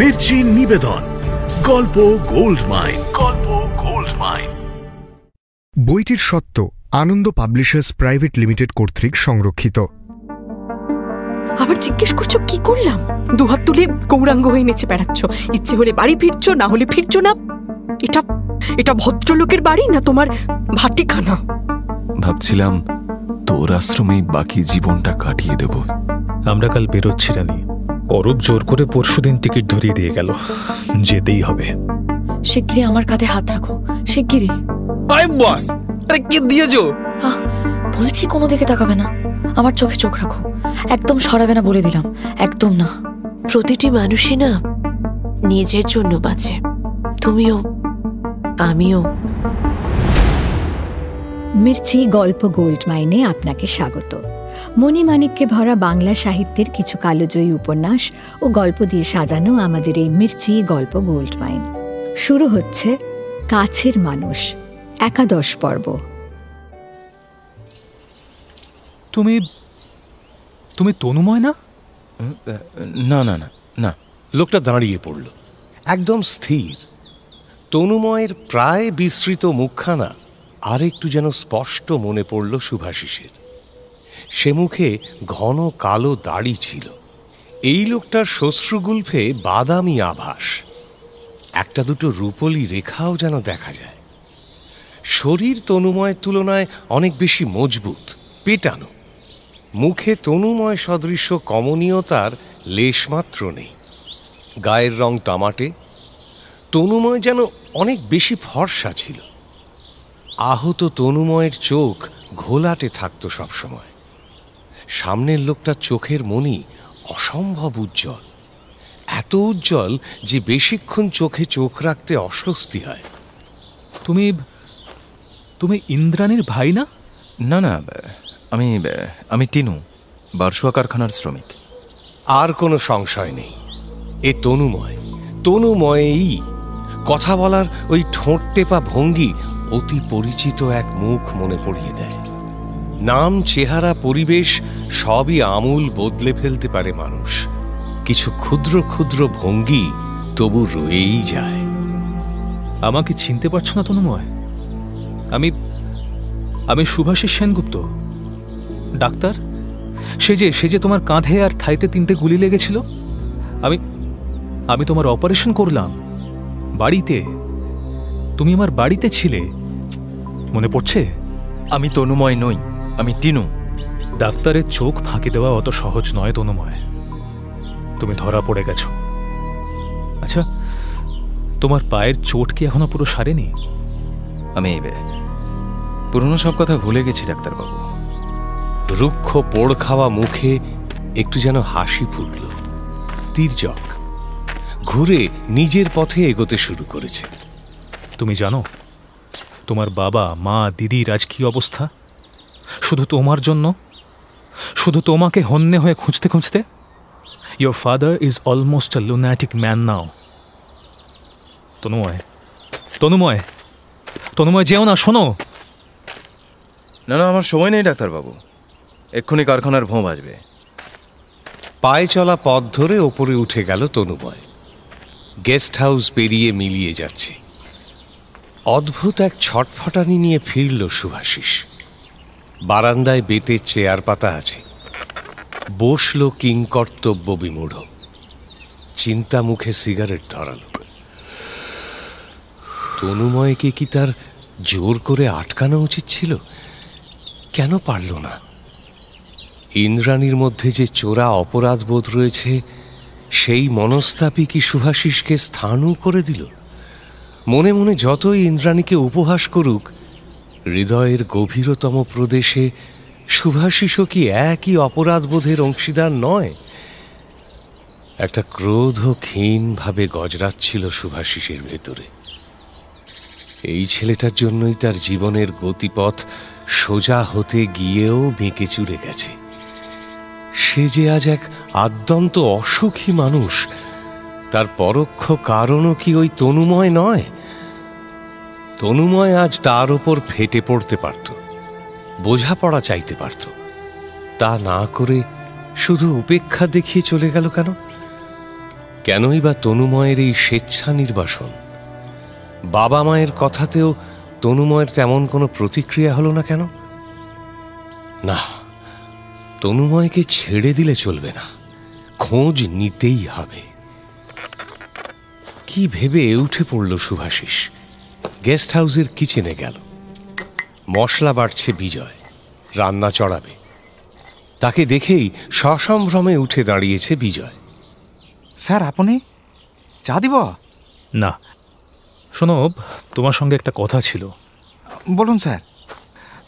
মির্চি নিবেদন গল্প gold mine. গল্প গোল্ড মাইন। বইটির সত্য আনন্দ পাবলিশার্স প্রাইভেট লিমিটেড কর্তৃক সংরক্ষিত। আবার জিজ্ঞেস করছো কি করলাম? দুহাত তুলে গৌরাঙ্গ হয়ে নেচে বেড়াচ্ছ। ইচ্ছে হলে বাড়ি ফিরছো, না হলে ফিরছো না। এটা এটা ভদ্রলোকের বাড়ি না তোমার ভাটিখানা? ভাবছিলাম তোর আশ্রমেই বাকি জীবনটা কাটিয়ে দেব। আমরা কাল বেরোচ্ছি রানী। অরূপ জোর করে পরশুদিন টিকিট ধরিয়ে দিয়ে গেল, যেতেই হবে। শিগগিরই আমার কাঁধে হাত রাখো, শিগগিরই। আরে বস, আরে কি দিয়েছো? বলছি কোনো দিকে তাকাবে না, আমার চোখে চোখ রাখো, একদম সরাবে না বলে দিলাম, একদম না। প্রতিটি মানুষই না নিজের জন্য বাঁচে, তুমিও আমিও। মির্চি গল্প গোল্ড মাইনে আপনাকে স্বাগত। মণিমাণিক্যে ভরা বাংলা সাহিত্যের কিছু কালোজয়ী উপন্যাস ও গল্প দিয়ে সাজানো আমাদের এই মির্চি গল্প গোল্ড মাইন। শুরু হচ্ছে কাছের মানুষ, একাদশ পর্ব। তুমি তুমি তনুময় না? না না না না। লোকটা দাঁড়িয়ে পড়ল, একদম স্থির। তনুময়ের প্রায় বিস্তৃত মুখখানা আর একটু যেন স্পষ্ট মনে পড়ল শুভাশিসের। সে মুখে ঘন কালো দাড়ি ছিল। এই লোকটার শ্বশ্রুগুল্ফে বাদামি আভাস, একটা দুটো রূপলি রেখাও যেন দেখা যায়। শরীর তনুময়ের তুলনায় অনেক বেশি মজবুত, পেটানো। মুখে তনুময় সদৃশ্য কমনীয়তার লেশমাত্র নেই। গায়ের রং তামাটে। তনুময় যেন অনেক বেশি ফর্সা ছিল। আহত তনুময়ের চোখ ঘোলাটে থাকত সবসময়। সামনের লোকটার চোখের মণি অসম্ভব উজ্জ্বল, এত উজ্জ্বল যে বেশিক্ষণ চোখে চোখ রাখতে অস্বস্তি হয়। তুমি তুমি ইন্দ্রাণীর ভাই না? না না, আমি টিনু, বারসুয়া কারখানার শ্রমিক। আর কোনো সংশয় নেই, এ তনুময়। তনুময়েই। কথা বলার ওই ঠোঁট টেপা ভঙ্গি অতি পরিচিত এক মুখ মনে পড়িয়ে দেয়। নাম, চেহারা, পরিবেশ সবই আমূল বদলে ফেলতে পারে মানুষ। কিছু ক্ষুদ্র ক্ষুদ্র ভঙ্গি তবু রয়েই যায়। আমাকে চিনতে পারছো না তনুময়? আমি আমি শুভাশিস সেনগুপ্ত, ডাক্তার। সে যে তোমার কাঁধে আর থাইতে 3টে গুলি লেগেছিল। আমি তোমার অপারেশন করলাম বাড়িতে। তুমি আমার বাড়িতে ছিলে, মনে পড়ছে? আমি তনুময় নই, আমি টিনু। ডাক্তারের চোখ ফাঁকি দেওয়া অত সহজ নয় তনুময়, তুমি ধরা পড়ে গেছ। আচ্ছা, তোমার পায়ের চোট কি এখনো পুরো সারেনি? আমি পুরনো সব কথা ভুলে গেছি ডাক্তারবাবু। রুক্ষ পোড় খাওয়া মুখে একটু যেন হাসি ফুটল। তির্যক ঘুরে নিজের পথে এগোতে শুরু করেছে। তুমি জানো তোমার বাবা, মা, দিদির আজ কি অবস্থা? শুধু তোমার জন্য, শুধু তোমাকে হন্যে হয়ে খুঁজতে খুঁজতে। Your father is almost a lunatic man নাও। তনুময়, তনুময়, তনুময়, যেও না, শোনো। না না, আমার সময় নেই ডাক্তারবাবু, এক্ষুনি কারখানার ভোঁ বাজবে। পায়ে চলা পথ ধরে ওপরে উঠে গেল তনুময়। গেস্ট হাউস পেরিয়ে মিলিয়ে যাচ্ছে। অদ্ভুত এক ছটফটানি নিয়ে ফিরল শুভাশিস। বারান্দায় বেতের চেয়ার পাতা আছে। বসল কিংকর্তব্য বিমূঢ়। চিন্তা মুখে সিগারেট ধরাল। তনুময়কে কি তার জোর করে আটকানো উচিত ছিল? কেন পারল না? ইন্দ্রাণীর মধ্যে যে চোরা অপরাধবোধ রয়েছে, সেই মনস্তাপই কি শুভাশিসকে স্থাণু করে দিল? মনে মনে যতই ইন্দ্রাণীকে উপহাস করুক, হৃদয়ের গভীরতম প্রদেশে শুভাশিসও কি একই অপরাধবোধের অংশীদার নয়? একটা ক্রোধ ক্ষীণভাবে গজরাচ্ছিল শুভাশিসের ভেতরে। এই ছেলেটার জন্যই তার জীবনের গতিপথ সোজা হতে গিয়েও বেঁকে চুরে গেছে। সে যে আজ এক আদ্যন্ত অসুখী মানুষ, তার পরোক্ষ কারণও কি ওই তনুময় নয়? তনুময় আজ তার ওপর ফেটে পড়তে পারত, বোঝাপড়া চাইতে পারত। তা না করে শুধু উপেক্ষা দেখিয়ে চলে গেল কেন? কেনই বা তনুময়ের এই স্বেচ্ছা নির্বাসন? বাবা মায়ের কথাতেও তনুময়ের তেমন কোনো প্রতিক্রিয়া হলো না কেন? না, তনুময়কে ছেড়ে দিলে চলবে না, খোঁজ নিতেই হবে। কি ভেবে উঠে পড়ল শুভাশিস। গেস্ট হাউসের কিচেনে গেল। মশলা বাড়ছে বিজয়, রান্না চড়াবে। তাকে দেখেই সসম্ভ্রমে উঠে দাঁড়িয়েছে বিজয়। স্যার, আপনি চা দিব? না, শোনো, তোমার সঙ্গে একটা কথা ছিল। বলুন স্যার।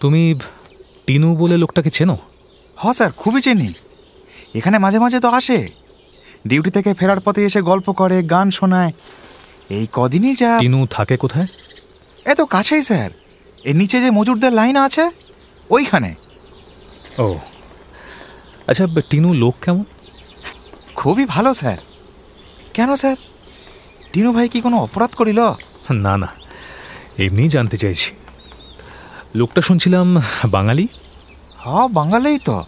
তুমি টিনু বলে লোকটাকে চেনো? হ্যাঁ স্যার, খুবই চিনি। এখানে মাঝে মাঝে তো আসে। ডিউটি থেকে ফেরার পথে এসে গল্প করে, গান শোনায়। এই কদিনই যা। টিনু থাকে কোথায়? এ তো কাছেই স্যার, এর নিচে যে মজুরদের লাইন আছে ওইখানে। ও আচ্ছা, টিনু লোক কেমন? খুবই ভালো স্যার। কেন স্যার, টিনু ভাই কি কোনো অপরাধ করিল? না না, এমনি জানতে চাইছি। লোকটা শুনছিলাম বাঙালি। হ্যাঁ, বাঙালিই তো।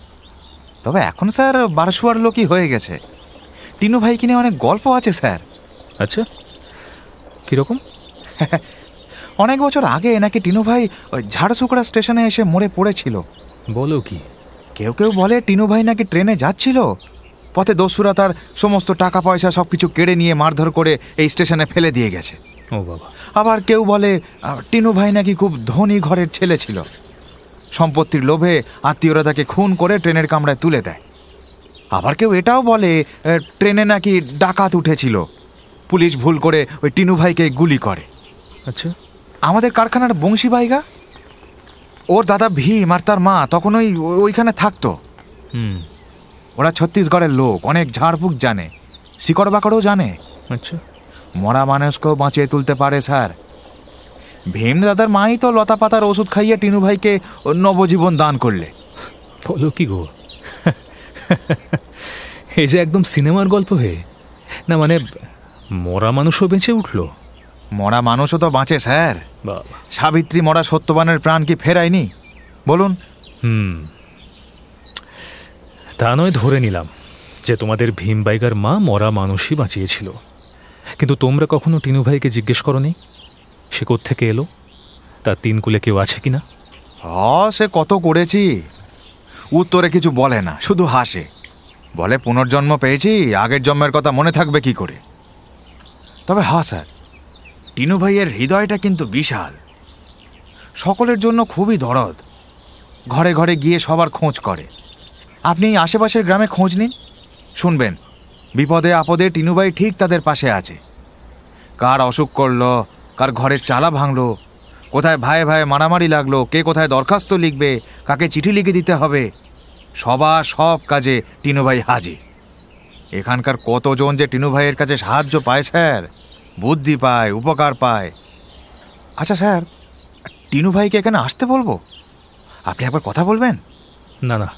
তবে এখন স্যার বারশুয়ার লোকই হয়ে গেছে। টিনু ভাই কিনে অনেক গল্প আছে স্যার। আচ্ছা, কীরকম? অনেক বছর আগে নাকি টিনু ভাই ওই ঝাড়সুকড়া স্টেশনে এসে মরে পড়েছিল। বলো কি? কেউ কেউ বলে টিনু ভাই নাকি ট্রেনে যাচ্ছিল, পথে দস্যুরা তার সমস্ত টাকা পয়সা সব কিছু কেড়ে নিয়ে মারধর করে এই স্টেশনে ফেলে দিয়ে গেছে। ও বাবা। আবার কেউ বলে টিনু ভাই নাকি খুব ধনী ঘরের ছেলে ছিল। সম্পত্তির লোভে আত্মীয়রা তাকে খুন করে ট্রেনের কামরায় তুলে দেয়। আবার কেউ এটাও বলে ট্রেনে নাকি ডাকাত উঠেছিল, পুলিশ ভুল করে ওই টিনু ভাইকে গুলি করে। আচ্ছা। আমাদের কারখানার বংশী ভাইগা, ওর দাদা ভীম আর তার মা তখন ওইখানে থাকতো। ওরা ছত্তিশগড়ের লোক, অনেক ঝাড়ফুঁক জানে, শিকড় বাকড়ও জানে। আচ্ছা। মরা মানুষকেও বাঁচিয়ে তুলতে পারে স্যার। ভীম দাদার মাই তো লতা পাতার ওষুধ খাইয়ে টিনু ভাইকে নবজীবন দান করলে। বলো কি গো, এই যে একদম সিনেমার গল্প হয়ে না, মানে মরা মানুষও বেঁচে উঠলো? মরা মানুষও তো বাঁচে স্যার। সাবিত্রী মরা সত্যবানের প্রাণ কি ফেরায়নি বলুন? তা নয়, ধরে নিলাম যে তোমাদের ভীম বাইগার মা মরা মানুষই বাঁচিয়েছিল, কিন্তু তোমরা কখনো টিনু ভাইকে জিজ্ঞেস করনি সে কোত্থেকে এলো, তার তিন কুলে কেউ আছে কিনা? সে কত করেছি, উত্তরে কিছু বলে না, শুধু হাসে। বলে পুনর্জন্ম পেয়েছি, আগের জন্মের কথা মনে থাকবে কি করে। তবে হ্যাঁ স্যার, টিনু ভাইয়ের হৃদয়টা কিন্তু বিশাল, সকলের জন্য খুবই দরদ। ঘরে ঘরে গিয়ে সবার খোঁজ করে। আপনি এই আশেপাশের গ্রামে খোঁজ নিন, শুনবেন বিপদে আপদে টিনু ভাই ঠিক তাদের পাশে আছে। কার অসুখ করলো, কার ঘরের চালা ভাঙলো, কোথায় ভাইয়ে ভাইয়ে মারামারি লাগলো, কে কোথায় দরখাস্ত লিখবে, কাকে চিঠি লিখে দিতে হবে, সব কাজে টিনু ভাই হাজির। এখানকার কতজন যে টিনু ভাইয়ের কাছে সাহায্য পায় স্যার, বুদ্ধি পায়, উপকার পায়। আচ্ছা স্যার, টিনু ভাইকে এখানে আসতে বলবো? আপনি একবার কথা বলবেন? না না,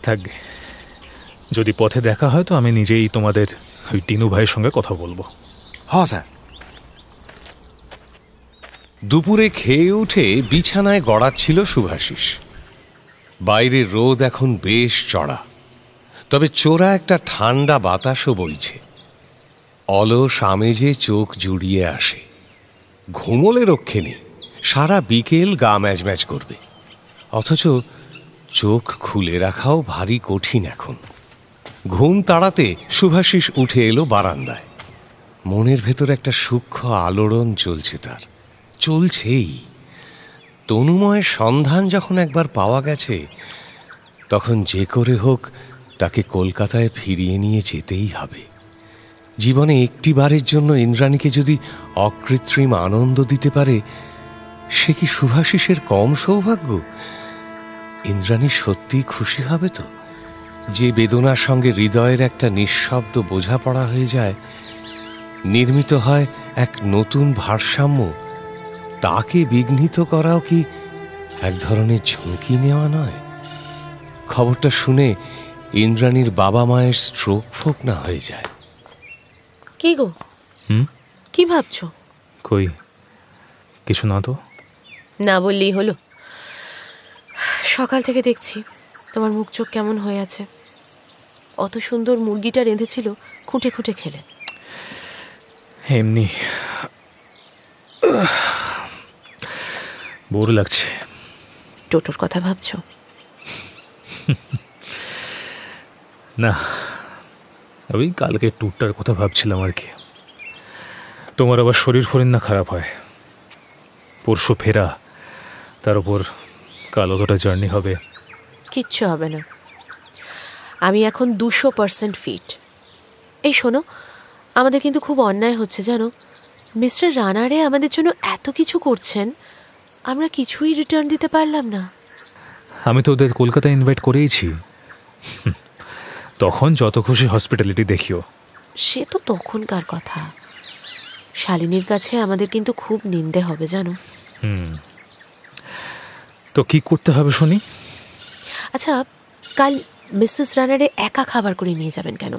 থাকবে। যদি পথে দেখা হয় তো আমি নিজেই তোমাদের ওই টিনু ভাইয়ের সঙ্গে কথা বলবো। হ্যাঁ স্যার। দুপুরে খেয়ে উঠে বিছানায় গড়াচ্ছিল শুভাশিস। বাইরের রোদ এখন বেশ চড়া, তবে চোরা একটা ঠান্ডা বাতাসও বইছে। অলস আমেজে চোখ জুড়িয়ে আসে। ঘুমোলে রক্ষে নেই, সারা বিকেল গা ম্যাজ ম্যাজ করবে, অথচ চোখ খুলে রাখাও ভারী কঠিন এখন। ঘুম তাড়াতে শুভাশিস উঠে এলো বারান্দায়। মনের ভেতর একটা সূক্ষ্ম আলোড়ন চলছে তার, চলছেই। তনুময়ের সন্ধান যখন একবার পাওয়া গেছে, তখন যে করে হোক তাকে কলকাতায় ফিরিয়ে নিয়ে যেতেই হবে। জীবনে একটি বারের জন্য ইন্দ্রাণীকে যদি অকৃত্রিম আনন্দ দিতে পারে, সে কি শুভাশিসের কম সৌভাগ্য? ইন্দ্রাণী সত্যিই খুশি হবে তো? যে বেদনার সঙ্গে হৃদয়ের একটা নিঃশব্দ বোঝাপড়া হয়ে যায়, নির্মিত হয় এক নতুন ভারসাম্য, তাকে বিঘ্নিত করাও কি এক ধরনের ঝুঁকি নেওয়া নয়? খবরটা শুনে ইন্দ্রাণীর বাবা মায়ের স্ট্রোক ফোক না হয়ে যায়। কি গো, কি ভাবছো? কই কিছু না তো। না বললেই হলো। সকাল থেকে দেখছি তোমার মুখ চোখ কেমন হয়ে আছে। অত সুন্দর মুরগিটা রেঁধেছিল, খুঁটে খুঁটে খেলে। এমনি বোর লাগছে। টোটোর কথা ভাবছো? না, ওই কালকে ট্যুরটার কথা ভাবছিলাম আর কি। তোমার আবার শরীর ফরির না খারাপ হয়, পরশু ফেরা, তার উপর কাল অতটা জার্নি হবে। কিচ্ছু হবে না, আমি এখন 200% ফিট। এই শোনো, আমাদের কিন্তু খুব অন্যায় হচ্ছে জানো। মিস্টার রানারে আমাদের জন্য এত কিছু করছেন, আমরা কিছুই রিটার্ন দিতে পারলাম না। আমি তো ওদের কলকাতায় ইনভাইট করেইছি, তখন যত খুশি হসপিটালিটি দেখিও। সে তো তখনকার কথা, শালিনীর কাছে আমাদের কিন্তু খুব নিন্দে হবে জানো। তো কি করতে হবে শুনি? আচ্ছা, কাল মিসেস রানারে একা খাবার করে নিয়ে যাবেন কেন?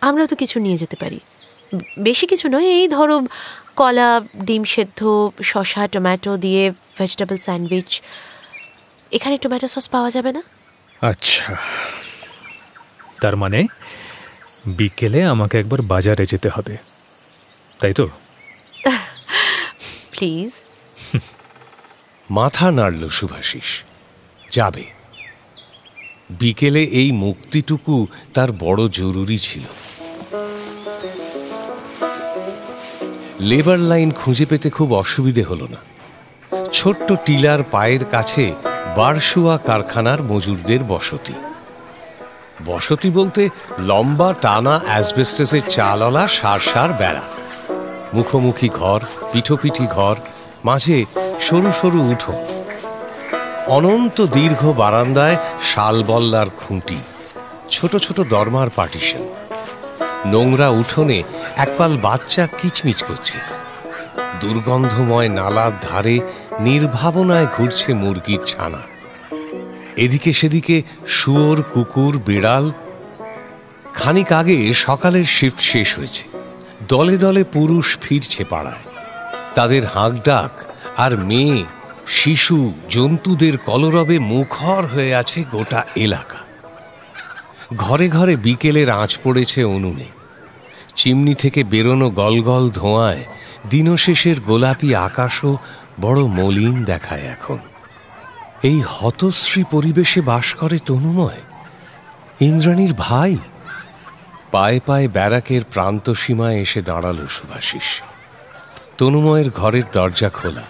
আমরাও তো কিছু নিয়ে যেতে পারি, বেশি কিছু নয়, এই ধরো কলা, ডিম সেদ্ধ, শসা, টমেটো দিয়ে ভেজিটেবল স্যান্ডউইচ। এখানে টমেটো সস পাওয়া যাবে না? আচ্ছা, তার মানে বিকেলে আমাকে একবার বাজারে যেতে হবে, তাই তো? প্লিজ। মাথা নাড়ল শুভাশিস। যাবে। বিকেলে এই মুক্তিটুকু তার বড় জরুরি ছিল। লেবার লাইন খুঁজে পেতে খুব অসুবিধে হলো না। ছোট্ট টিলার পায়ের কাছে বারশুয়া কারখানার মজুরদের বসতি। বসতি বলতে লম্বা টানা অ্যাসবেস্টসের চালওয়ালা সার বেড়া, মুখোমুখি ঘর, পিঠোপিঠি ঘর, মাঝে সরু সরু উঠোন, অনন্ত দীর্ঘ বারান্দায় শালবল্লার খুঁটি, ছোট ছোট দরমার পার্টিশন। নোংরা উঠোনে একপাল বাচ্চা কিচমিচ করছে। দুর্গন্ধময় নালার ধারে নির্ভাবনায় ঘুরছে মুরগির ছানা। এদিকে সেদিকে শুয়োর, কুকুর, বিড়াল। খানিক আগে সকালের শিফট শেষ হয়েছে। দলে দলে পুরুষ ফিরছে পাড়ায়। তাদের হাঁকডাক আর মেয়ে, শিশু, জন্তুদের কলরবে মুখর হয়ে আছে গোটা এলাকা। ঘরে ঘরে বিকেলের আঁচ পড়েছে উনুনে। চিমনি থেকে বেরোনো গলগল ধোঁয়ায় দিনশেষের গোলাপি আকাশও বড় মলিন দেখায় এখন। এই হতশ্রী পরিবেশে বাস করে তনুময়, ইন্দ্রাণীর ভাই। পায়ে পায়ে ব্যারাকের প্রান্ত সীমায় এসে দাঁড়াল শুভাশিস। তনুময়ের ঘরের দরজা খোলা,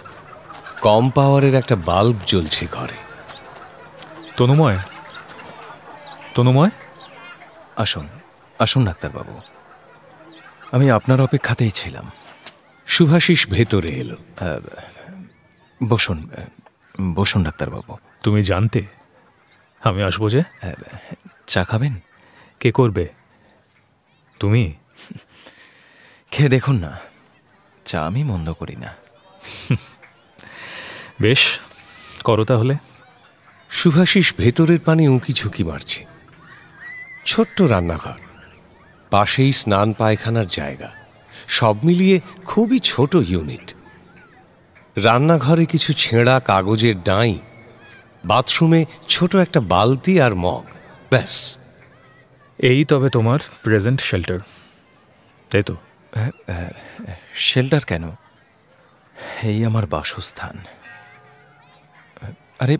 কম পাওয়ারের একটা বাল্ব জ্বলছে ঘরে। তনুময়, তনুময়, আসুন আসুন ডাক্তারবাবু, আমি আপনার অপেক্ষাতেই ছিলাম। শুভাশিস ভেতরে এলো। বসুন বসুন ডাক্তারবাবু। তুমি জানতে আমি আসবো যে? চা খাবেন? কে করবে? তুমি? খেয়ে দেখুন না, চা আমি মন্দ করি না। বেশ, করো তাহলে। শুভাশিস ভেতরের পানে উঁকি ঝুঁকি মারছে। ছোট্ট রান্নাঘর, পাশেই স্নান পায়খানার জায়গা, সব মিলিয়ে খুবই ছোট ইউনিট। রান্নাঘরে কিছু ছেঁড়া কাগজের ডাঁই, বাথরুমে ছোট একটা বালতি আর মগ, ব্যাস। এই তবে তোমার প্রেজেন্ট শেল্টার, তাই তো? শেল্টার কেন, এই আমার বাসস্থান। আরে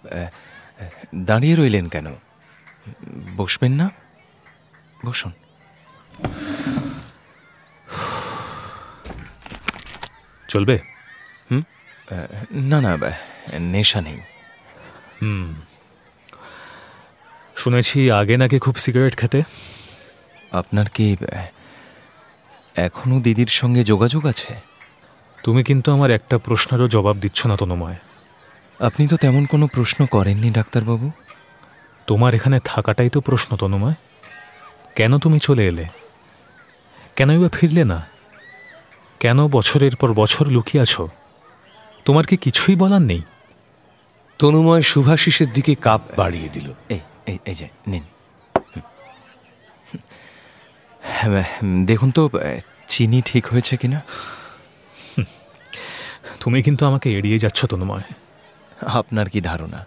দাঁড়িয়ে রইলেন কেন? বসবেন না? বসুন। চলবে? না না, নেশা নেই। শুনেছি আগে নাকি খুব সিগারেট খেতে। আপনার কি এখনো দিদির সঙ্গে যোগাযোগ আছে? তুমি কিন্তু আমার একটা প্রশ্নেরও জবাব দিচ্ছ না তনুময়। আপনি তো তেমন কোনো প্রশ্ন করেননি ডাক্তারবাবু। তোমার এখানে থাকাটাই তো প্রশ্ন তনুময়। কেন তুমি চলে এলে? কেনই বা ফিরলে না? কেন বছরের পর বছর লুকিয়ে আছো? তোমার কি কিছুই বলার নেই? তনুময় শুভাশিসের দিকে কাপ বাড়িয়ে দিল। এই যে নিন। দেখুন তো চিনি ঠিক হয়েছে কিনা। তুমি কিন্তু আমাকে এড়িয়ে যাচ্ছ তনুময়। আপনার কি ধারণা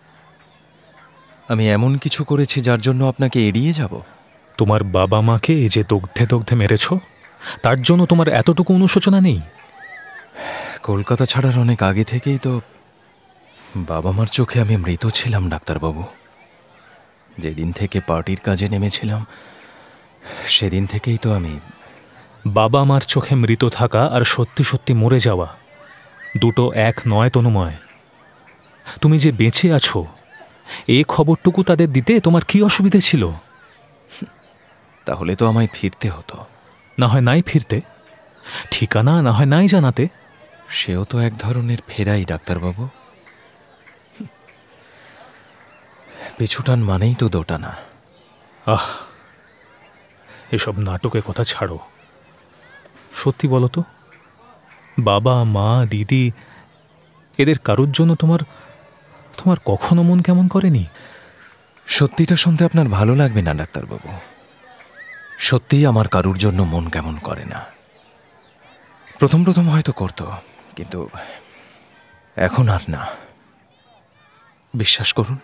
আমি এমন কিছু করেছি যার জন্য আপনাকে এড়িয়ে যাব? তোমার বাবা মাকে এই যে দগ্ধে দগ্ধে মেরেছ, তার জন্য তোমার এতটুকু অনুশোচনা নেই? কলকাতা ছাড়ার অনেক আগে থেকেই তো বাবা মার চোখে আমি মৃত ছিলাম ডাক্তারবাবু। যেদিন থেকে পার্টির কাজে নেমেছিলাম সেদিন থেকেই তো আমি। বাবা মার চোখে মৃত থাকা আর সত্যি সত্যি মরে যাওয়া দুটো এক নয় তনুময়। তুমি যে বেঁচে আছো এই খবরটুকু তাদের দিতে তোমার কি অসুবিধে ছিল? তাহলে তো আমায় ফিরতে হতো। না হয় নাই ফিরতে, ঠিকানা না হয় নাই জানাতে। সেও তো এক ধরনের ফেরাই ডাক্তারবাবু। পিছুটান মানেই তো দোটানা। আহ, এসব নাটকের কথা ছাড়ো। সত্যি বলো তো, বাবা মা দিদি এদের কারোর জন্য তোমার তোমার কখনো মন কেমন করেনি? সত্যিটা শুনতে আপনার ভালো লাগবে না ডাক্তারবাবু, সত্যিই আমার কারুর জন্য মন কেমন করে না। প্রথম প্রথম হয়তো করতো, কিন্তু এখন আর না। বিশ্বাস করুন,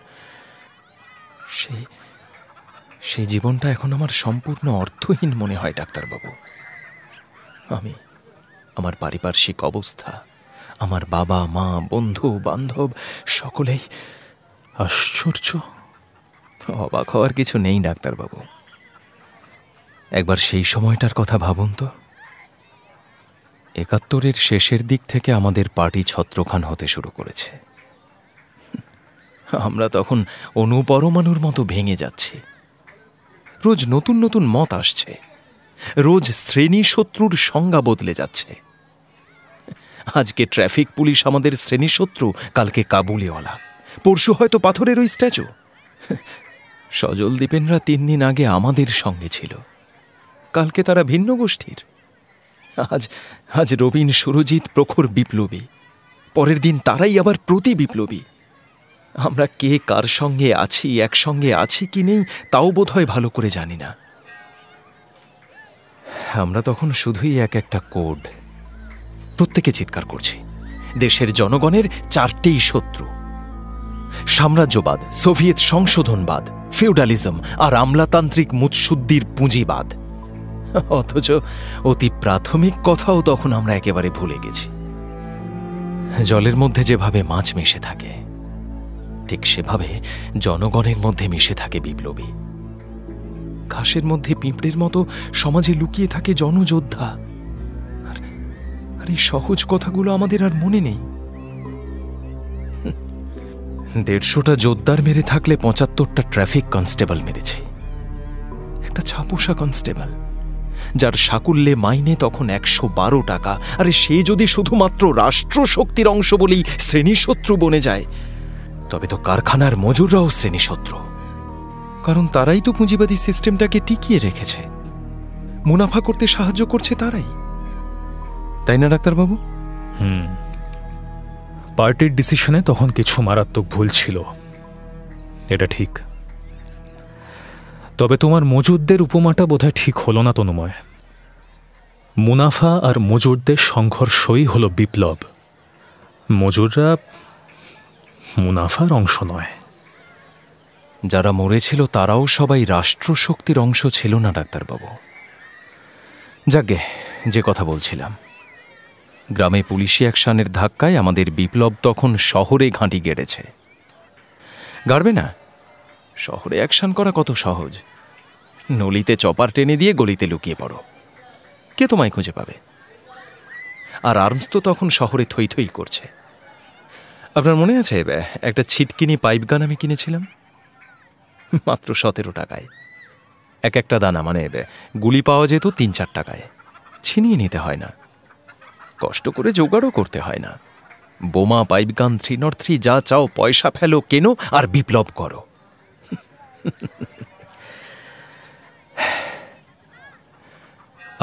সেই জীবনটা এখন আমার সম্পূর্ণ অর্থহীন মনে হয় ডাক্তারবাবু। আমি, আমার পারিপার্শ্বিক অবস্থা, আমার বাবা মা বন্ধু বান্ধব সকলেই। আশ্চর্য। অবাক হওয়ার কিছু নেই ডাক্তারবাবু। একবার সেই সময়টার কথা ভাবুন তো। ৭১-এর শেষের দিক থেকে আমাদের পার্টি ছত্রখান হতে শুরু করেছে। আমরা তখন অণুপরমাণুর মতো ভেঙে যাচ্ছি। রোজ নতুন নতুন মত আসছে, রোজ শ্রেণী শত্রুর সংজ্ঞা বদলে যাচ্ছে। আজকে ট্রাফিক পুলিশ আমাদের শ্রেণী শত্রু, কালকে কাবুলিওয়ালা, পরশু হয়তো পাথরের ওই স্ট্যাচু। সজল দীপেনরা ৩ দিন আগে আমাদের সঙ্গে ছিল, কালকে তারা ভিন্ন গোষ্ঠীর। আজ রবীন সুরজিৎ প্রখর বিপ্লবী, পরের দিন তারাই আবার প্রতি বিপ্লবী। আমরা কে কার সঙ্গে আছি, একসঙ্গে আছি কি নেই তাও বোধহয় ভালো করে জানি না। আমরা তখন শুধুই এক একটা কোড, প্রত্যেকে চিৎকার করছি, দেশের জনগণের 4টেই শত্রু: সাম্রাজ্যবাদ, সোভিয়েত সংশোধনবাদ, ফিউডালিজম আর আমলাতান্ত্রিক মুৎসুদ্দির পুঁজিবাদ। অথচ অতি প্রাথমিক কথাও তখন আমরা একেবারে ভুলে গেছি। জলের মধ্যে যেভাবে মাছ মিশে থাকে, ঠিক সেভাবে জনগণের মধ্যে মিশে থাকে বিপ্লবী। ঘাসের মধ্যে পিঁপড়ের মতো সমাজে লুকিয়ে থাকে জনযোদ্ধা। আর এই সহজ কথাগুলো আমাদের আর মনে নেই। ১৫০টা যোদ্ধার মেরে থাকলে ৭৫টা ট্রাফিক কনস্টেবল মেরেছে। একটা ছাপোষা কনস্টেবল, যার সাকুল্যে মাইনে তখন ১১২ টাকা। আরে সে যদি শুধুমাত্র রাষ্ট্রশক্তির অংশ বলেই শ্রেণীশত্রু বনে যায়, তবে তো কারখানার মজুররাও শ্রেণীশত্রু। কারণ তারাই তো পুঁজিবাদী সিস্টেমটাকে টিকিয়ে রেখেছে, মুনাফা করতে সাহায্য করছে তারাই, তাই না ডাক্তারবাবু? পার্টির ডিসিশনে তখন কিছু মারাত্মক ভুল ছিল, এটা ঠিক। তবে তোমার মজুরদের উপমাটা বোধহয় ঠিক হলো না তনুময়। মুনাফা আর মজুরদের সংঘর্ষই হলো বিপ্লব। মজুররা মুনাফার অংশ নয়। যারা মরেছিল তারাও সবাই রাষ্ট্রশক্তির অংশ ছিল না ডাক্তারবাবু। যাকে যে কথা বলছিলাম, গ্রামে পুলিশি অ্যাকশনের ধাক্কায় আমাদের বিপ্লব তখন শহরে ঘাঁটি গেড়েছে। গাড়বে না? শহরে অ্যাকশন করা কত সহজ। নলিতে চপার টেনে দিয়ে গলিতে লুকিয়ে পড়ো, কে তোমায় খুঁজে পাবে? আর আর্মস তো তখন শহরে থই থই করছে। আপনার মনে আছে একটা ছিটকিনি পাইপ গান আমি কিনেছিলাম মাত্র ১৭ টাকায়? এক একটা দানা, মানে গুলি পাওয়া যেত ৩-৪ টাকায়। ছিনিয়ে নিতে হয় না, কষ্ট করে জোগাড়ও করতে হয় না। বোমা, পাইপ গান, 303 যা চাও পয়সা ফেলো, কেনো আর বিপ্লব করো।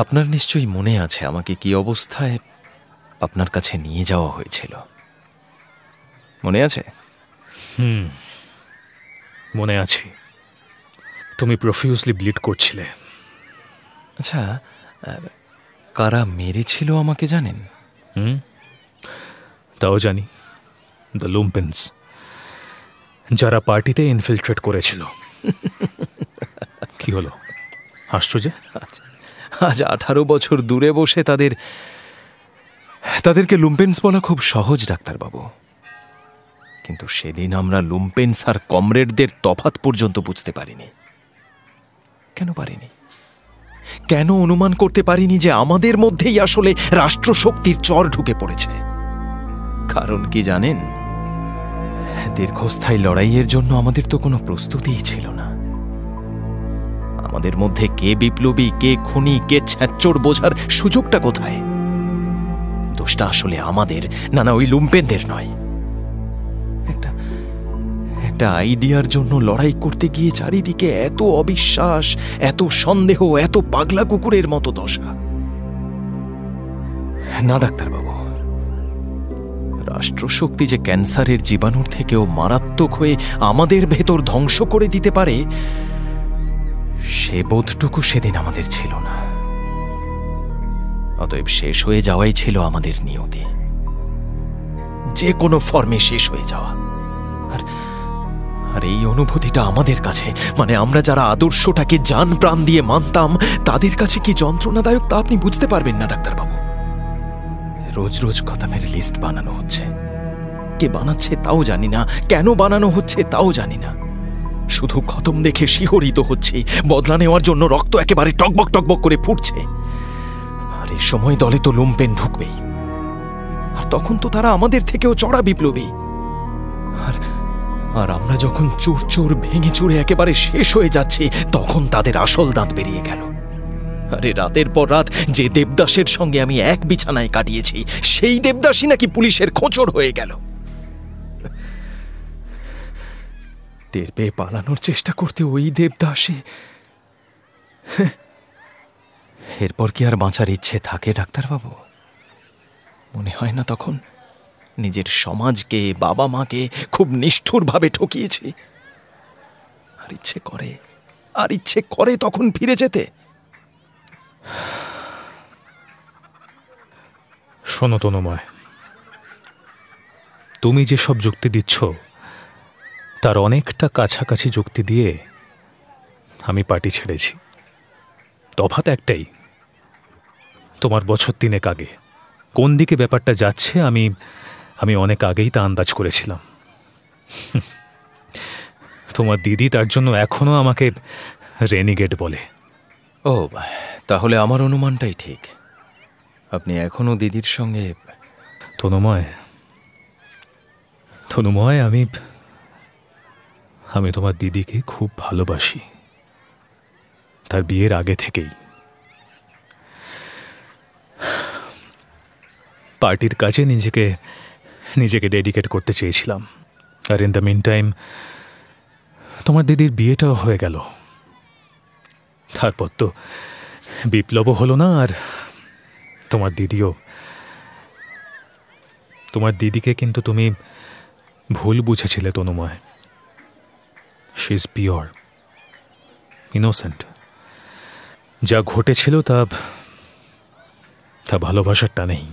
আপনার নিশ্চয়ই মনে আছে আমাকে কি অবস্থায় আপনার কাছে নিয়ে যাওয়া হয়েছিল, মনে আছে? মনে আছে। তুমি প্রফিউজলি ব্লিড করছিলে। আচ্ছা, কারা মেরেছিল আমাকে জানেন? তাও জানি, দ্য লুম্পেন্স, যারা পার্টিতে ইনফিলট্রেট করেছিল। কি হলো, হাসছো যে? আজ 18 বছর দূরে বসে তাদেরকে লুম্পেন্স বলা খুব সহজ ডাক্তারবাবু, কিন্তু সেদিন আমরা লুম্পেন্স আর কমরেডদের তফাৎ পর্যন্ত বুঝতে পারিনি। কেন পারিনি? কেন অনুমান করতে পারিনি যে আমাদের মধ্যেই আসলে রাষ্ট্রশক্তির চর ঢুকে পড়েছে? কারণ কি জানেন, দীর্ঘস্থায়ী লড়াইয়ের জন্য আমাদের তো কোনো প্রস্তুতিই ছিল না। আমাদের মধ্যে কে বিপ্লবী, কে খুনি, কে ছ্যাঁচড় বোঝার সুযোগটা কোথায়? দোষটা আসলে আমাদের, না ওই লুম্পেনদের নয়। একটা আইডিয়ার জন্য লড়াই করতে গিয়ে চারিদিকে এত অবিশ্বাস, এত সন্দেহ, এত পাগলা কুকুরের মতো দশা। না ডাক্তারবাবু, রাষ্ট্রশক্তি যে ক্যান্সারের জীবাণুর থেকেও মারাত্মক হয়ে আমাদের ভেতর ধ্বংস করে দিতে পারে, সে বোধটুকু সেদিন আমাদের ছিল না। অতএব শেষ হয়ে যাওয়াই ছিল আমাদের নিয়তি, যে কোনো ফর্মে শেষ হয়ে যাওয়া। আর এই অনুভূতিটা আমাদের কাছে, মানে আমরা যারা আদর্শটাকে জান প্রাণ দিয়ে মানতাম, তাদের কাছে কি যন্ত্রণাদায়ক তা আপনি বুঝতে পারবেন না ডাক্তারবাবু। রোজ রোজ খতমের লিস্ট বানানো হচ্ছে, কে বানাচ্ছে তাও জানি না, কেন বানানো হচ্ছে তাও জানি না। শুধু খতম দেখে শিহরিত হচ্ছে, বদলা নেওয়ার জন্য রক্ত একেবারে টকবক টকবক করে ফুটছে। আর এই সময় দলে তো লুম্পেন ঢুকবেই, আর তখন তো তারা আমাদের থেকেও চড়া বিপ্লবী। আর আমরা যখন চোর চোর ভেঙে চুরে একেবারে শেষ হয়ে যাচ্ছি, তখন তাদের আসল দাঁত বেরিয়ে গেল। আরে রাতের পর রাত যে দেবদাসের সঙ্গে আমি এক বিছানায় কাটিয়েছি, সেই দেবদাসই নাকি পুলিশের খোঁচড় হয়ে গেল। টের পেয়ে পালানোর চেষ্টা করতে ওই দেবদাসী, এরপর কি আর বাঁচার ইচ্ছে থাকে ডাক্তারবাবু? মনে হয় না তখন নিজের সমাজকে, বাবা মাকে খুব নিষ্ঠুরভাবে ঠকিয়েছি? আর ইচ্ছে করে তখন ফিরে যেতে। শোনো তনুময়, তুমি যেসব যুক্তি দিচ্ছ তার অনেকটা কাছাকাছি যুক্তি দিয়ে আমি পার্টি ছেড়েছি। তফাৎ একটাই, তোমার বছর 3 আগে কোন দিকে ব্যাপারটা যাচ্ছে আমি অনেক আগেই তা আন্দাজ করেছিলাম। তোমার দিদি তার জন্য এখনো আমাকে রেনিগেট বলে। ও, তাহলে আমার অনুমানটাই ঠিক। আপনি এখনো দিদির সঙ্গে? তনুময়, আমি তোমার দিদিকে খুব ভালোবাসি, তার বিয়ের আগে থেকেই। পার্টির কাজে নিজেকে ডেডিকেট করতে চেয়েছিলাম, আর ইন দ্য মিন টাইম তোমার দিদির বিয়েটাও হয়ে গেল। তারপর তো বিপ্লবও হলো না, আর তোমার দিদিকে কিন্তু তুমি ভুল বুঝেছিলে Tanumoy. She is pure, innocent. যা ঘটেছিল তা ভালোবাসার টানেই।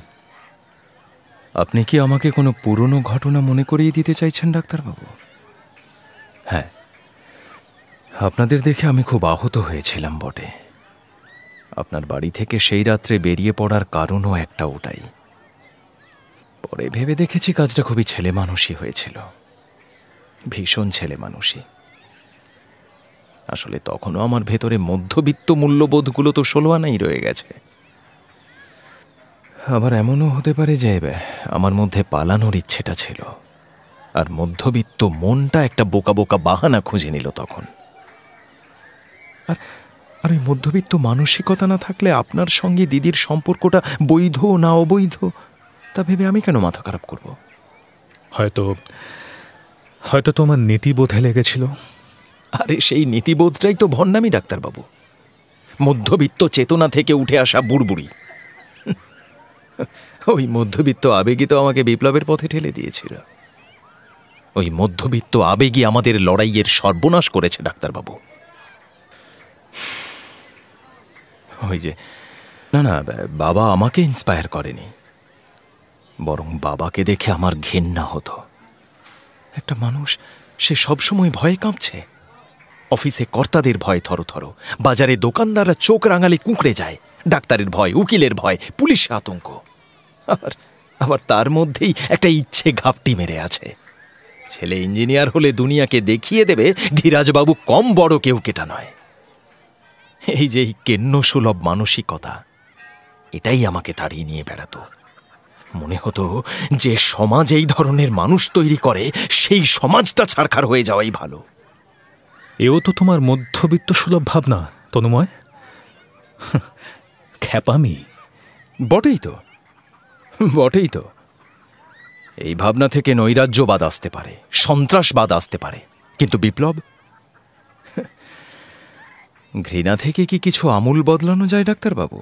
আপনি কি আমাকে কোনো পুরনো ঘটনা মনে করিয়ে দিতে চাইছেন ডাক্তারবাবু? হ্যাঁ, আপনাদের দেখে আমি খুব আহত হয়েছিলাম বটে। আপনার বাড়ি থেকে সেই রাত্রে বেরিয়ে পড়ার কারণও একটা ওটাই। পরে ভেবে দেখেছি কাজটা খুবই ছেলেমানুষি হয়েছিল, ভীষণ ছেলেমানুষি। আসলে তখনও আমার ভেতরে মধ্যবিত্ত মূল্যবোধগুলো তো 16 আনাই রয়ে গেছে। আবার এমনও হতে পারে যে আমার মধ্যে পালানোর ইচ্ছেটা ছিল, আর মধ্যবিত্ত মনটা একটা বোকা বোকা বাহানা খুঁজে নিল তখন। আর ওই মধ্যবিত্ত মানসিকতা না থাকলে আপনার সঙ্গে দিদির সম্পর্কটা বৈধ না অবৈধ তা ভেবে আমি কেন মাথা খারাপ করব? হয়তো তোমার নীতিবোধে লেগেছিল। আরে সেই নীতিবোধটাই তো ভণ্ডামি ডাক্তারবাবু, মধ্যবিত্ত চেতনা থেকে উঠে আসা বুড়বুড়ি। ওই মধ্যবিত্ত আবেগই তো আমাকে বিপ্লবের পথে ঠেলে দিয়েছিল। ওই মধ্যবিত্ত আবেগই আমাদের লড়াইয়ের সর্বনাশ করেছে ডাক্তারবাবু। ওই যে না, বাবা আমাকে ইন্সপায়ার করেনি, বরং বাবাকে দেখে আমার ঘেন্না হতো। একটা মানুষ, সে সবসময় ভয়ে কাঁপছে। অফিসে কর্তাদের ভয়ে থরথর, বাজারে দোকানদাররা চোখ রাঙালে কুঁকড়ে যায়, ডাক্তারের ভয়, উকিলের ভয়, পুলিশের আতঙ্ক, আবার তার মধ্যেই একটা ইচ্ছে ঘাপটি মেরে আছে। ছেলে ইঞ্জিনিয়ার হলে দুনিয়াকে দেখিয়ে দেবে ধীরাজবাবু কম বড় কেউ কেটা নয়। এই যে কেন্ন সুলভ মানসিকতা, এটাই আমাকে তাড়িয়ে নিয়ে বেড়াতো। মনে হতো যে সমাজ এই ধরনের মানুষ তৈরি করে, সেই সমাজটা ছারখার হয়ে যাওয়াই ভালো। এও তো তোমার মধ্যবিত্ত সুলভ ভাবনা তনুময়। খ্যাপামি। বটেই তো, বটেই তো। এই ভাবনা থেকে নৈরাজ্যবাদ আসতে পারে, সন্ত্রাসবাদ আসতে পারে, কিন্তু বিপ্লব, ঘৃণা থেকে কি কিছু আমূল বদলানো যায় ডাক্তারবাবু?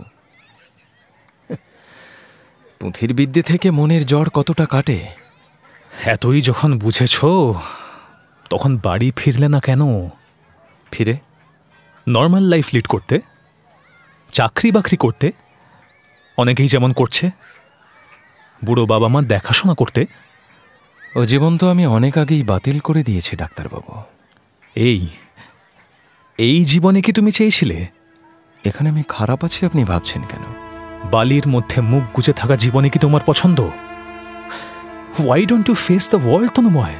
পুঁথির বিদ্যে থেকে মনের জ্বর কতটা কাটে? এতই যখন বুঝেছ, তখন বাড়ি ফিরলে না কেন? ফিরে নর্মাল লাইফ লিড করতে, চাকরি বাকরি করতে, অনেকেই যেমন করছে, বুড়ো বাবা মা দেখাশোনা করতে। ও জীবন তো আমি অনেক আগেই বাতিল করে দিয়েছি ডাক্তারবাবু। এই জীবনে কি তুমি চেয়েছিলে? এখানে আমি খারাপ আছি আপনি ভাবছেন কেন? বালির মধ্যে মুখ গুজে থাকা জীবনে কি তোমার পছন্দ? Why don't you face the world Tanumoy?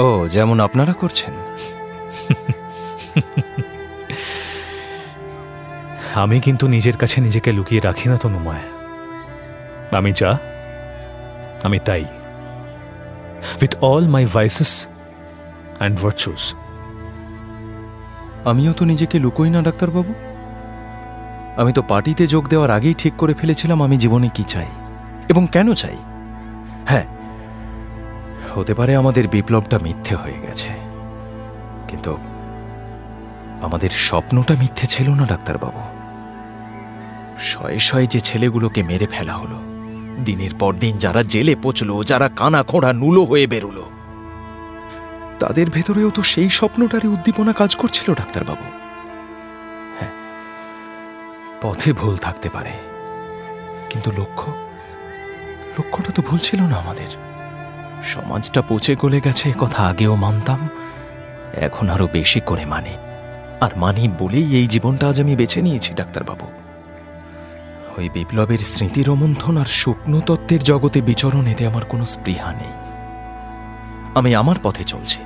ও, যেমন আপনারা করছেন। আমি কিন্তু নিজের কাছে নিজেকে লুকিয়ে রাখি না তনুময়। আমি যা, আমি তাই, with all my versus and virtues. আমিও তো নিজেকে লুকোই না ডাক্তারবাবু। আমি তো পার্টিতে যোগ দেওয়ার আগেই ঠিক করে ফেলেছিলাম আমি জীবনে কি চাই এবং কেন চাই। হ্যাঁ, হতে পারে আমাদের বিপ্লবটা মিথ্যে হয়ে গেছে, কিন্তু আমাদের স্বপ্নটা মিথ্যে ছিল না ডাক্তারবাবু। শয়ে শয়ে যে ছেলেগুলোকে মেরে ফেলা হলো, দিনের পর দিন যারা জেলে পচলো, যারা কানা খোঁড়া নুলো হয়ে বেরোলো, তাদের ভেতরেও তো সেই স্বপ্নটারই উদ্দীপনা কাজ করছিল ডাক্তারবাবু। হ্যাঁ, পথে ভুল থাকতে পারে, কিন্তু লক্ষ্যটা তো ভুল ছিল না আমাদের। সমাজটা পচে গলে গেছে, কথা আগেও মানতাম, এখন আরো বেশি করে মানে, আর মানি বলেই এই জীবনটা আজ আমি বেছে নিয়েছি ডাক্তারবাবু। ওই বিপ্লবের স্মৃতি রোমন্থন আর শুকনো তত্ত্বের জগতে বিচরণ, এতে আমার কোনো স্পৃহা নেই। আমি আমার পথে চলছি,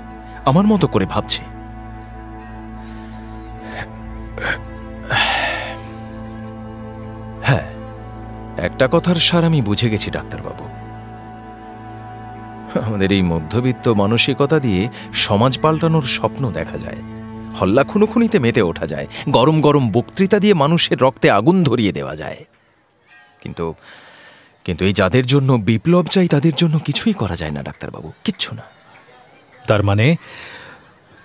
আমার মতো করে ভাবছি। হ্যাঁ, একটা কথার সার আমি বুঝে গেছি ডাক্তারবাবু। আমাদের এই মধ্যবিত্ত মানসিকতা দিয়ে সমাজ পাল্টানোর স্বপ্ন দেখা যায়, হল্লা খুনোখুনিতে মেতে ওঠা যায়, গরম গরম বক্তৃতা দিয়ে মানুষের রক্তে আগুন ধরিয়ে দেওয়া যায়, কিন্তু এই যাদের জন্য বিপ্লব চাই তাদের জন্য কিছুই করা যায় না ডাক্তারবাবু, কিচ্ছু না। তার মানে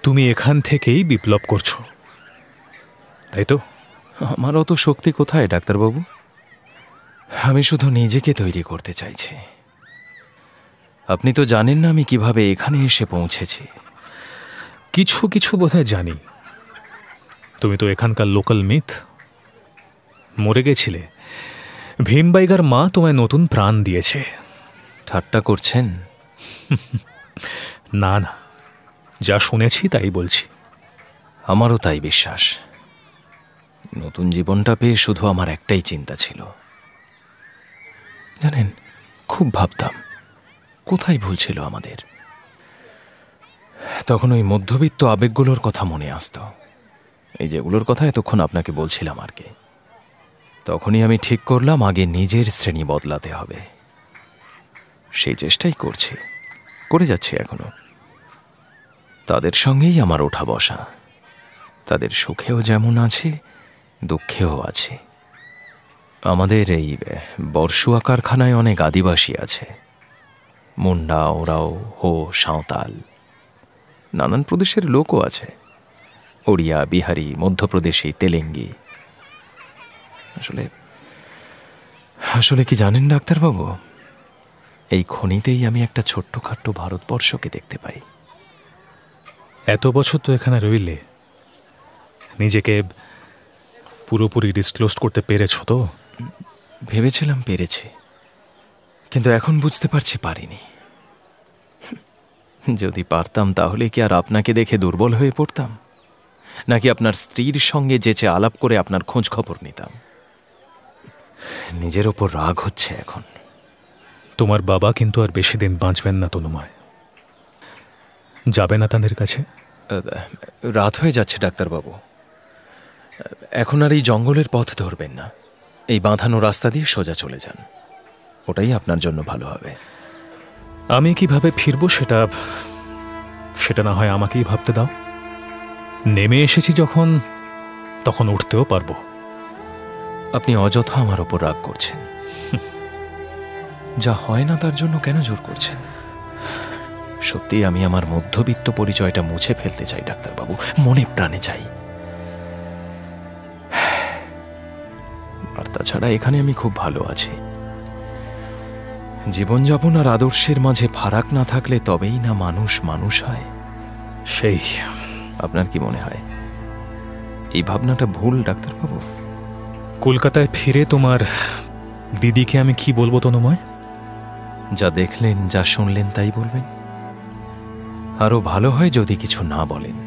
তুমি এখান থেকেই বিপ্লব করছো, তাই তো? আমার অত শক্তি কোথায় ডাক্তারবাবু? আমি শুধু নিজেকে তৈরি করতে চাইছি। আপনি তো জানেন না আমি কিভাবে এখানে এসে পৌঁছেছি। কিছু কিছু বোধহয় জানি। তুমি তো এখানকার লোকাল মিথ। মরে গেছিলে, ভীমবাইগার মা তোমায় নতুন প্রাণ দিয়েছে। ঠাট্টা করছেন? না না, যা শুনেছি তাই বলছি। আমারও তাই বিশ্বাস। নতুন জীবনটা পেয়ে শুধু আমার একটাই চিন্তা ছিল। জানেন, খুব ভাবতাম কোথায় ভুল ছিল আমাদের। তখন ওই মধ্যবিত্ত আবেগগুলোর কথা মনে আসত, এই যেগুলোর কথা এতক্ষণ আপনাকে বলছিলাম আর কি। তখনই আমি ঠিক করলাম আগে নিজের শ্রেণী বদলাতে হবে। সেই চেষ্টাই করছি, করে যাচ্ছি এখনো। তাদের সঙ্গেই আমার ওঠা বসা, তাদের সুখেও যেমন আছে, দুঃখেও আছে। আমাদের এই বর্ষুয়া কারখানায় অনেক আদিবাসী আছে, মুন্ডা, ওরাও, হো, সাঁওতাল, নানান প্রদেশের লোকও আছে, ওড়িয়া, বিহারি, মধ্যপ্রদেশী, তেলেঙ্গি। আসলে কি জানেন ডাক্তারবাবু, এই খনিতেই আমি একটা ছোট্টখাট্ট ভারতবর্ষকে দেখতে পাই। এত বছর তো এখানে রইলে, নিজেকে পুরোপুরি ডিসক্লোজ করতে পেরেছ তো? ভেবেছিলাম পেরেছি, কিন্তু এখন বুঝতে পারছি পারিনি। যদি পারতাম তাহলে কি আর আপনাকে দেখে দুর্বল হয়ে পড়তাম, নাকি আপনার স্ত্রীর সঙ্গে যেচে আলাপ করে আপনার খোঁজ খবর নিতাম? নিজের ওপর রাগ হচ্ছে এখন। তোমার বাবা কিন্তু আর বেশি দিন বাঁচবেন না তনুময়। যাবে না তাদের কাছে? রাত হয়ে যাচ্ছে ডাক্তারবাবু, এখন আর এই জঙ্গলের পথ ধরবেন না, এই বাঁধানো রাস্তা দিয়ে সোজা চলে যান, ওটাই আপনার জন্য ভালো হবে। আমি কিভাবে ফিরবো সেটা না হয় আমাকেই ভাবতে দাও। নেমে এসেছি যখন, তখন উঠতেও পারবো। আপনি অযথা আমার ওপর রাগ করছেন। যা হয় না তার জন্য কেন জোর করছেন? সত্যি আমি আমার মধ্যবিত্ত পরিচয়টা মুছে ফেলতে চাই ডাক্তারবাবু, মনে প্রাণে চাই। আর তাছাড়া এখানে আমি খুব ভালো আছি। জীবনযাপন আর আদর্শের মাঝে ফারাক না থাকলে তবেই না মানুষ মানুষ হয়। সেই আপনার কি মনে হয় এই ভাবনাটা ভুল ডাক্তারবাবু? কলকাতায় ফিরে তোমার দিদিকে আমি কি বলবো তনুময়? যা দেখলেন, যা শুনলেন তাই বলবেন। আরো ভালো হয় যদি কিছু না বলেন।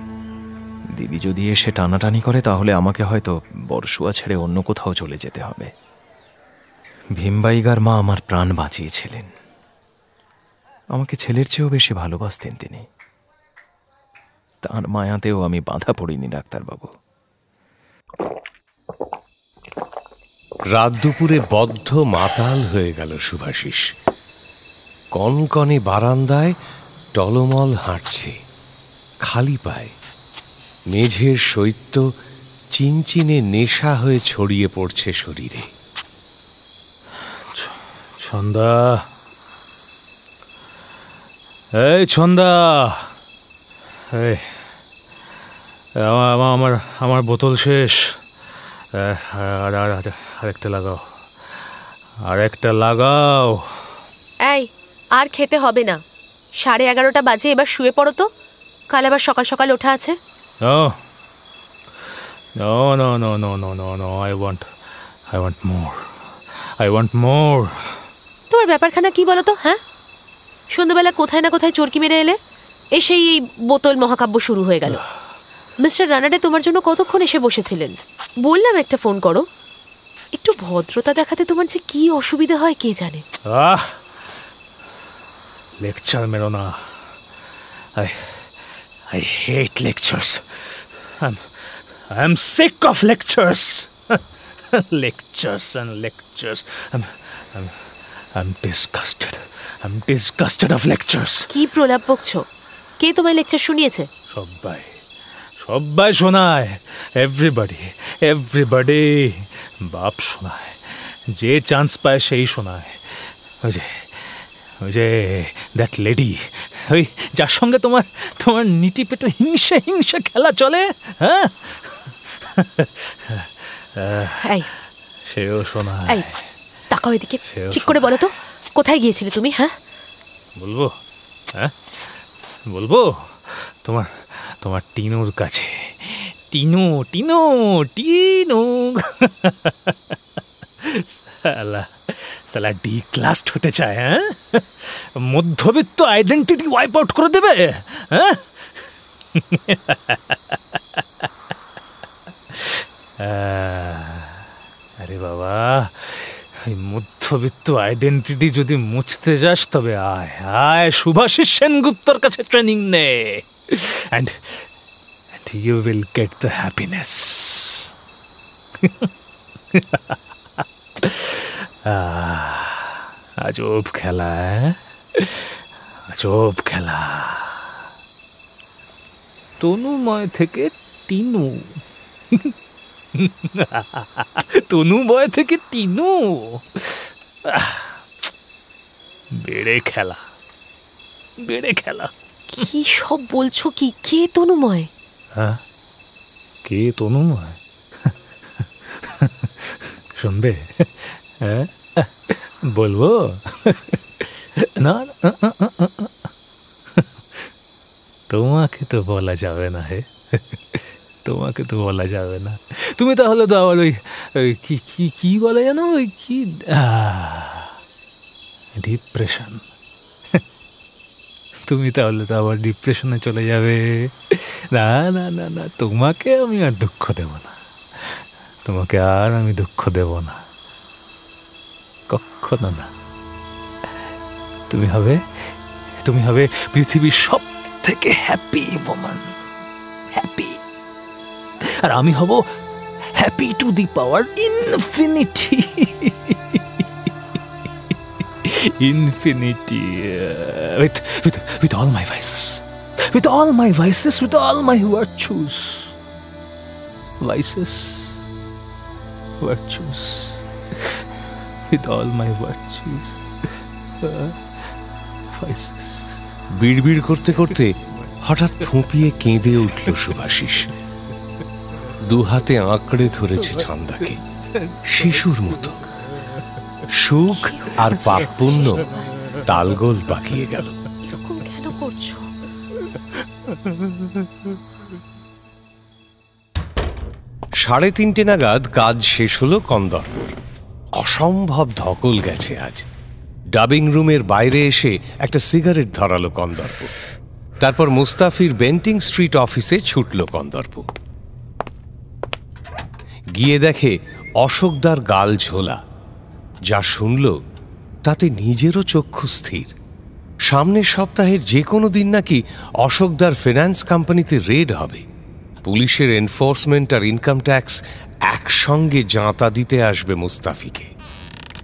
দিদি যদি এসে টানাটানি করে তাহলে আমাকে হয়তো বর্ষুয়া ছেড়ে অন্য কোথাও চলে যেতে হবে। ভীমবাইগার মা আমার প্রাণ বাঁচিয়েছিলেন, আমাকে ছেলের চেয়েও বেশি ভালোবাসতেন তিনি। তার মায়াতেও আমি বাধা পড়িনি ডাক্তারবাবু। রাত দুপুরে বদ্ধ মাতাল হয়ে গেল শুভাশিস। কনকনে বারান্দায় টলমল হাঁটছে খালি পায়ে। মেঝের শৈত্য চিনচিনে নেশা হয়ে ছড়িয়ে পড়ছে শরীরে। ছন্দা, এই ছন্দা, এই আমার বোতল শেষ। আরেকটা লাগাও, আরেকটা লাগাও। এই, আর খেতে হবে না, 11:30 বাজে, এবার শুয়ে পড়ো তো, কাল আবার সকাল সকাল ওঠা আছে। No, I want more. তোমার ব্যাপারখানা কি বলো তো? হ্যাঁ, সন্ধ্যাবেলা কোথায় না কোথায় চরকি মেরে এলে, এসেই এই বোতল মহাকাব্য শুরু হয়ে গেল। মিস্টার রানাডে তোমার জন্য কতক্ষণ এসে বসেছিলেন। বললাম একটা ফোন করো। একটু ভদ্রতা দেখাতে তোমার যে কি অসুবিধা হয় কে জানে। লেকচার মেরো না। I hate lectures. I'm sick of lectures. Lectures and lectures. I'm disgusted. I'm disgusted of lectures. কি প্রলাপ বকছো? কে তোমায় লেকচার শুনিয়েছে? সবাই শোনায়। এভরিবডি বাপ শোনায়, যে চান্স পায় সেই শোনায়। ওই যে দ্যাট লেডি, ওই যার সঙ্গে তোমার নিটি পেটে হিংসা খেলা চলে, হ্যাঁ, সেও শোনায়। তাকাও এদিকে, ঠিক করে বলো তো, কোথায় গিয়েছিলে তুমি? হ্যাঁ বলবো, হ্যাঁ বলবো, তোমার টিনুর কাছে। টিনু সালা ডি ক্লাসড হতে চায়, হ্যাঁ, মধ্যবিত্ত আইডেন্টিটি ওয়াইপ আউট করে দেবে, হ্যাঁ। আরে বাবা, এই মধ্যবিত্ত আইডেন্টিটি যদি মুছতে যাস তবে আয় শুভাশিস সেনগুপ্তর কাছে ট্রেনিং নে, and you will get the happiness. আজব খেলা, আজব খেলা। তনুময় থেকে টিনু, তনুময় থেকে টিনু, বেড়ে খেলা। কি সব বলছো? কি কে তনুময়? হ্যাঁ, কে তনুময় শুনবে? হ্যাঁ বলবো না, তোমাকে তো বলা যাবে না, হে, তোমাকে তো বলা যাবে না। তুমি তাহলে তো আবার ওই কি বলে জানো, ওই কি ডিপ্রেশন। তুমি তাহলে তো আবার ডিপ্রেশনে চলে যাবে। না না না না, তোমাকে আমি আর দুঃখ দেব না, তোমাকে আর আমি দুঃখ দেব না। কখনো না। তুমি হবে পৃথিবীর সব থেকে হ্যাপি ওম্যান, হ্যাপি। আর আমি হব happy to the power infinity. Infinity, with all my vices, with all my virtues, with all my virtues, vices. বিড়বিড় করতে করতে হঠাৎ ফুঁপিয়ে কেঁদে উঠল শুভাশিস। দু হাতে আঁকড়ে ধরেছে ছান্দাকে শিশুর মতো। সুখ আর পাপ পুণ্য তালগোল পাকিয়ে গেল। এরকম কেন করছো? 3:30 নাগাদ কাজ শেষ হলো কন্দর্পর। অসম্ভব ধকল গেছে আজ। ডাবিং রুমের বাইরে এসে একটা সিগারেট ধরালো কন্দর্প। তারপর মুস্তাফির বেন্টিং স্ট্রিট অফিসে ছুটল কন্দর্প। গিয়ে দেখে অশোকদার গাল ঝোলা। যা শুনল তাতে নিজেরও চক্ষু স্থির। সামনের সপ্তাহের যে কোনো দিন নাকি অশোকদার ফিন্যান্স কোম্পানিতে রেড হবে। পুলিশের এনফোর্সমেন্ট আর ইনকাম ট্যাক্স একসঙ্গে জাঁতা দিতে আসবে মুস্তাফিকে।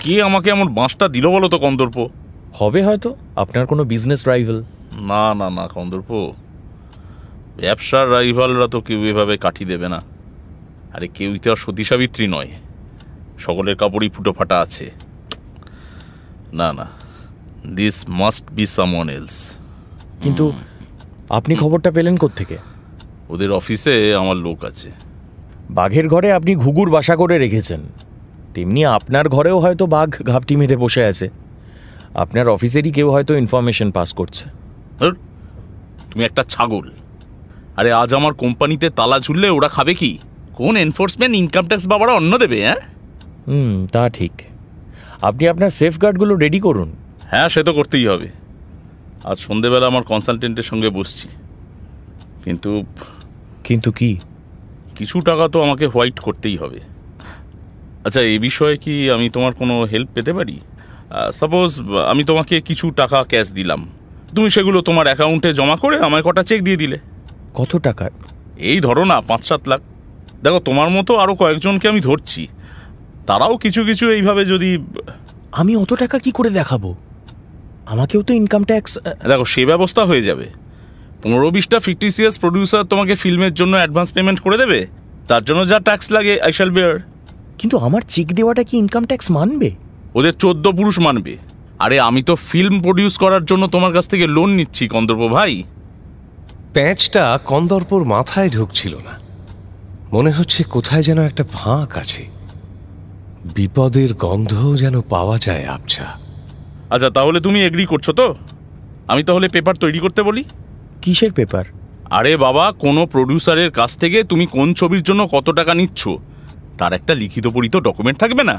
কে আমাকে এমন বাঁশটা দিল বলো তো কন্দর্প? হবে হয়তো আপনার কোনো বিজনেস রাইভাল। না না না কন্দর্প, ব্যবসার রাইভালরা তো কেউ এভাবে কাঠি দেবে না। আরে কেউই তো আর সতী সাবিত্রী নয়, সকলের কাপড়ই ফুটো ফাটা আছে। না না, this must be someone else. কিন্তু আপনি খবরটা পেলেন কোত্থেকে? ওদের অফিসে আমার লোক আছে। বাঘের ঘরে আপনি ঘুঘুর বাসা করে রেখেছেন, তেমনি আপনার ঘরেও হয়তো বাঘ ঘাপটি মেরে বসে আছে। আপনার অফিসেরই কেউ হয়তো ইনফরমেশন পাস করছে। তুমি একটা ছাগল। আরে আজ আমার কোম্পানিতে তালা ঝুললে ওরা খাবে কি? কোন এনফোর্সমেন্ট ইনকাম ট্যাক্স বাবারা অন্য দেবে? হ্যাঁ তা ঠিক। আপনি আপনার সেফগার্ডগুলো রেডি করুন। হ্যাঁ, সে তো করতেই হবে। আজ সন্ধেবেলা আমার কনসালটেন্টের সঙ্গে বসছি। কিন্তু কি? কিছু টাকা তো আমাকে হোয়াইট করতেই হবে। আচ্ছা, এই বিষয়ে কি আমি তোমার কোনো হেল্প পেতে পারি? সাপোজ আমি তোমাকে কিছু টাকা ক্যাশ দিলাম, তুমি সেগুলো তোমার অ্যাকাউন্টে জমা করে আমায় কটা চেক দিয়ে দিলে। কত টাকা? এই ধরো না 5-7 লাখ। দেখো, তোমার মতো আরও কয়েকজনকে আমি ধরছি, তারাও কিছু কিছু এইভাবে যদি। আমি অত টাকা কি করে দেখাবো? আমাকেও তো ইনকাম ট্যাক্স। দেখো, সে ব্যবস্থা হয়ে যাবে। 15-20টা ফিকটিসিয়াস প্রডিউসার তোমাকে ফিল্মের জন্য অ্যাডভান্স পেমেন্ট করে দেবে। তার জন্য যা ট্যাক্স লাগে আই শ্যাল বেয়ার। কিন্তু আমার চেক দেওয়াটা কি ইনকাম ট্যাক্স মানবে? ওদের 14 পুরুষ মানবে। আরে আমি তো ফিল্ম প্রডিউস করার জন্য তোমার কাছ থেকে লোন নিচ্ছি কন্দর্প ভাই। প্যাঁচটা কন্দর্পর মাথায় ঢুকছিল না। মনে হচ্ছে কোথায় যেন একটা ফাঁক আছে, বিপদের গন্ধও যেন পাওয়া যায় আবছা। আচ্ছা, তাহলে তুমি এগ্রি করছো তো? আমি তাহলে পেপার তৈরি করতে বলি। কিসের পেপার? আরে বাবা, কোনো প্রডিউসারের কাছ থেকে তুমি কোন ছবির জন্য কত টাকা নিচ্ছ তার একটা লিখিত পরিত ডকুমেন্ট থাকবে না?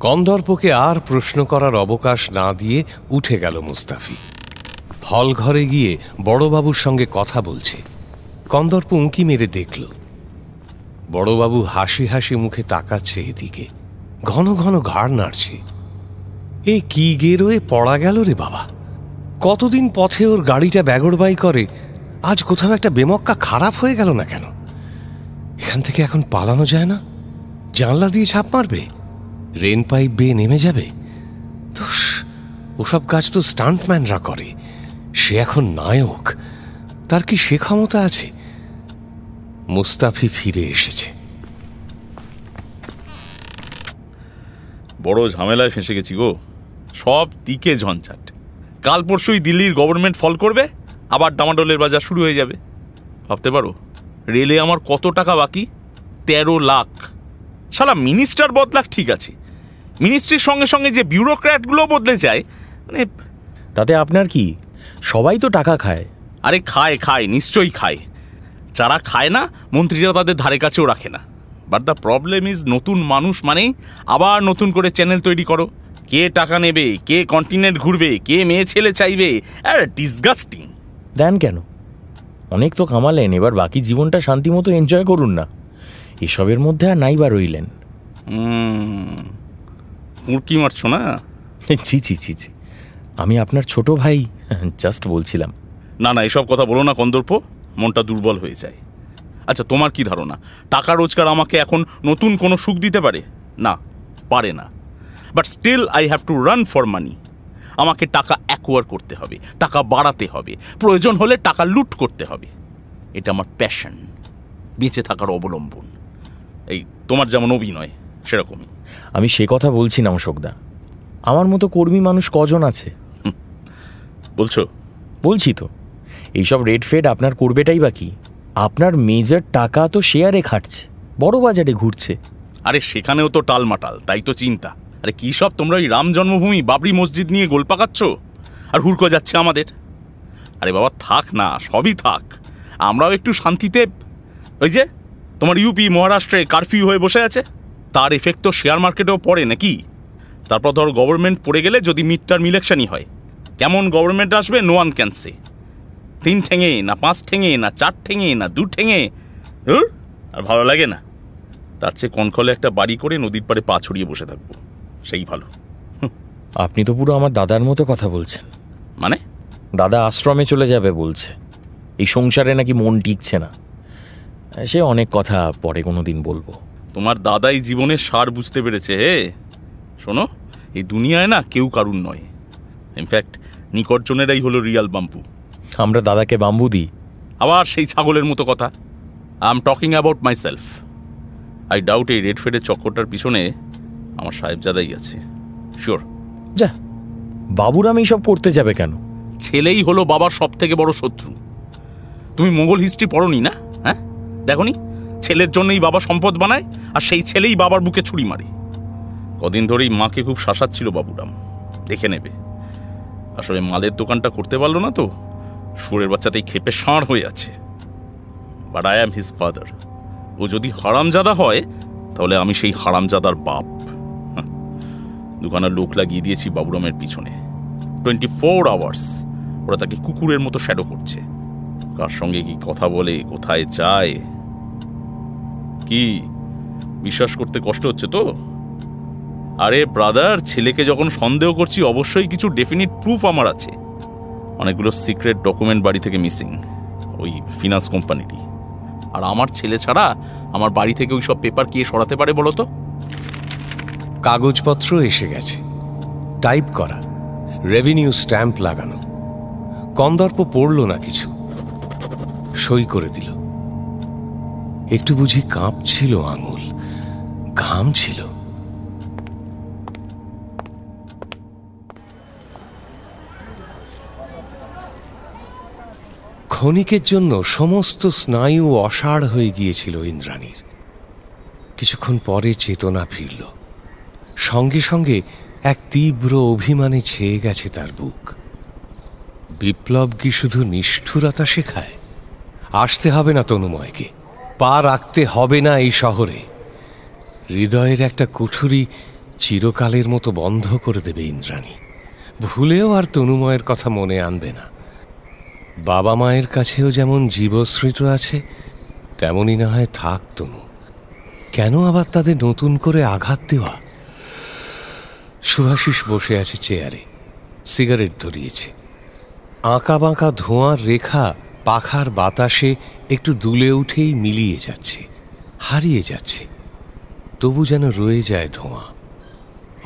কন্দর্পকে আর প্রশ্ন করার অবকাশ না দিয়ে উঠে গেল মুস্তাফি। হল ঘরে গিয়ে বড়বাবুর সঙ্গে কথা বলছে। কন্দর্প উঁকি মেরে দেখল বড়বাবু হাসি হাসি মুখে তাকাচ্ছে এদিকে, ঘন ঘন ঘাড় নাড়ছে। এ কি গেরোয়ে পড়া গেল রে বাবা! কতদিন পথে ওর গাড়িটা ব্যাগড়বাই করে, আজ কোথাও একটা বেমক্কা খারাপ হয়ে গেল না কেন? এখান থেকে এখন পালানো যায় না? জানলা দিয়ে ছাপ মারবে? রেন পাইপ বেয়ে নেমে যাবে? ওসব কাজ তো স্টান্টম্যানরা করে। সে এখন নায়ক, তার কি সে ক্ষমতা আছে? মুস্তাফি ফিরে এসেছে। বড় ঝামেলায় ফেঁসে গেছি গো। সব দিকে ঝঞ্ঝাট। কাল পরশুই দিল্লির গভর্নমেন্ট ফল করবে, আবার ডামাডোলের বাজার শুরু হয়ে যাবে। ভাবতে পারো রেলে আমার কত টাকা বাকি? 13 লাখ। শালা মিনিস্টার বদলাক ঠিক আছে, মিনিস্ট্রির সঙ্গে সঙ্গে যে বিউরোক্র্যাটগুলো বদলে যায়, মানে তাতে আপনার কি? সবাই তো টাকা খায়। আরে খায়, নিশ্চয়ই খায়। যারা খায় না মন্ত্রীরা তাদের ধারে কাছেও রাখে না। বাট দ্য প্রবলেম ইজ, নতুন মানুষ মানে আবার নতুন করে চ্যানেল তৈরি করো। কে টাকা নেবে, কে কন্টিনেন্ট ঘুরবে, কে মেয়ে ছেলে চাইবে, ডিসগাস্টিং। দেন কেন? অনেক তো কামালেন, এবার বাকি জীবনটা শান্তিমতো এনজয় করুন না। এসবের মধ্যে আর নাই বা রইলেন। মুরকি মারছো না? ছি ছি ছি ছি, আমি আপনার ছোট ভাই, জাস্ট বলছিলাম। না না, এসব কথা বলো না কন্দর্প, মনটা দুর্বল হয়ে যায়। আচ্ছা, তোমার কি ধারণা টাকা রোজগার আমাকে এখন নতুন কোনো সুখ দিতে পারে? না, পারে না। But still I have to run for money. আমাকে টাকা অ্যাকোয়ার করতে হবে, টাকা বাড়াতে হবে, প্রয়োজন হলে টাকা লুট করতে হবে। এটা আমার প্যাশন, বেঁচে থাকার অবলম্বন। এই তোমার যেমন অভিনয় সেরকমই। আমি সে কথা বলছি না অশোকদা, আমার মতো কর্মী মানুষ কজন আছে? বলছো? বলছি তো। এইসব রেড ফেড আপনার করবেটাই বা কি? আপনার মেজর টাকা তো শেয়ারে খাটছে, বড় বাজারে ঘুরছে। আরে সেখানেও তো টালমাটাল, তাই তো চিন্তা। আরে কী সব তোমরা ওই রাম জন্মভূমি বাবরি মসজিদ নিয়ে গোল পাকাচ্ছ আর হুড়কো যাচ্ছে আমাদের। আরে বাবা থাক না, সবই থাক, আমরাও একটু শান্তিতে। ওই যে তোমার ইউপি মহারাষ্ট্রে কারফিউ হয়ে বসে আছে, তার এফেক্ট তো শেয়ার মার্কেটেও পড়ে নাকি? তারপর ধরো গভর্নমেন্ট পড়ে গেলে যদি মিড টার্ম ইলেকশনই হয়, কেমন গভর্নমেন্ট আসবে নো ওয়ান ক্যান সে। 3 ঠেঙে না 5 ঠেঙে না 4 ঠেঙে না 2 ঠেঙে, আর ভালো লাগে না। তার চেয়ে কনকলে একটা বাড়ি করে নদীর পাড়ে পা ছড়িয়ে বসে থাকবো, সেই ভালো। আপনি তো পুরো আমার দাদার মতো কথা বলছেন। মানে? দাদা আশ্রমে চলে যাবে বলছে, এই সংসারে নাকি মন টিকছে না। সে অনেক কথা পরে কোনো দিন বলবো। তোমার দাদাই জীবনের সার বুঝতে পেরেছে। হে শোনো, এই দুনিয়ায় না কেউ কারুর নয়, ইনফ্যাক্ট নিকটজনেরাই হলো রিয়াল বাম্বু। আমরা দাদাকে বাম্বু দিই? আবার সেই ছাগলের মতো কথা। I am talking about my self. I doubt এই রেড ফেডের চক্করটার পিছনে আমার সাহেবজাদাই আছে, শিওর। যা, বাবুরাম এইসব করতে যাবে কেন? ছেলেই হলো বাবার সব থেকে বড় শত্রু। তুমি মোগল হিস্ট্রি পড়োনি না? হ্যাঁ, দেখোনি? ছেলের জন্যই বাবা সম্পদ বানায়, আর সেই ছেলেই বাবার বুকে ছুরি মারে। কদিন ধরেই মাকে খুব শাসাচ্ছিল বাবুরাম, দেখে নেবে। আসলে মালের দোকানটা করতে পারলো না তো, সুরের বাচ্চাতেই খেপে ষাঁড় হয়ে আছে। But I am his father. ও যদি হারামজাদা হয় তাহলে আমি সেই হারামজাদার বাপ। দোকানের লোক লাগিয়ে দিয়েছি বাবুরামের পিছনে, 24 আওয়ার্স ওরা তাকে কুকুরের মতো শ্যাডো করছে। কার সঙ্গে কি কথা বলে, কোথায় যায়, কি বিশ্বাস করতে কষ্ট হচ্ছে তো? আরে ব্রাদার, ছেলেকে যখন সন্দেহ করছি অবশ্যই কিছু ডেফিনিট প্রুফ আমার আছে। অনেকগুলো সিক্রেট ডকুমেন্ট বাড়ি থেকে মিসিং, ওই ফিনান্স কোম্পানিটি। আর আমার ছেলে ছাড়া আমার বাড়ি থেকে ওই সব পেপার কে সরাতে পারে বলো তো? কাগজপত্র এসে গেছে, টাইপ করা, রেভিনিউ স্ট্যাম্প লাগানো। কন্দর্প পড়ল না কিছু, সই করে দিল। একটু বুঝি কাঁপছিল আঙুল, ঘাম ছিল। ক্ষণিকের জন্য সমস্ত স্নায়ু অসাড় হয়ে গিয়েছিল ইন্দ্রাণীর। কিছুক্ষণ পরে চেতনা ফিরল। সঙ্গে সঙ্গে এক তীব্র অভিমানে ছেয়ে গেছে তার বুক। বিপ্লব কি শুধু নিষ্ঠুরতা শেখায়? আসতে হবে না তনুময়কে, পা রাখতে হবে না এই শহরে। হৃদয়ের একটা কুঠুরি চিরকালের মতো বন্ধ করে দেবে ইন্দ্রাণী। ভুলেও আর তনুময়ের কথা মনে আনবে না। বাবা মায়ের কাছেও যেমন জীবস্মৃত আছে, তেমনই না হয় থাক তনু। কেন আবার তাদের নতুন করে আঘাত দেওয়া? শুভাশিস বসে আছে চেয়ারে, সিগারেট ধরিয়েছে। আঁকা বাঁকা ধোঁয়ার রেখা পাখার বাতাসে একটু দুলে উঠেই মিলিয়ে যাচ্ছে, হারিয়ে যাচ্ছে। তবু যেন রয়ে যায় ধোঁয়া।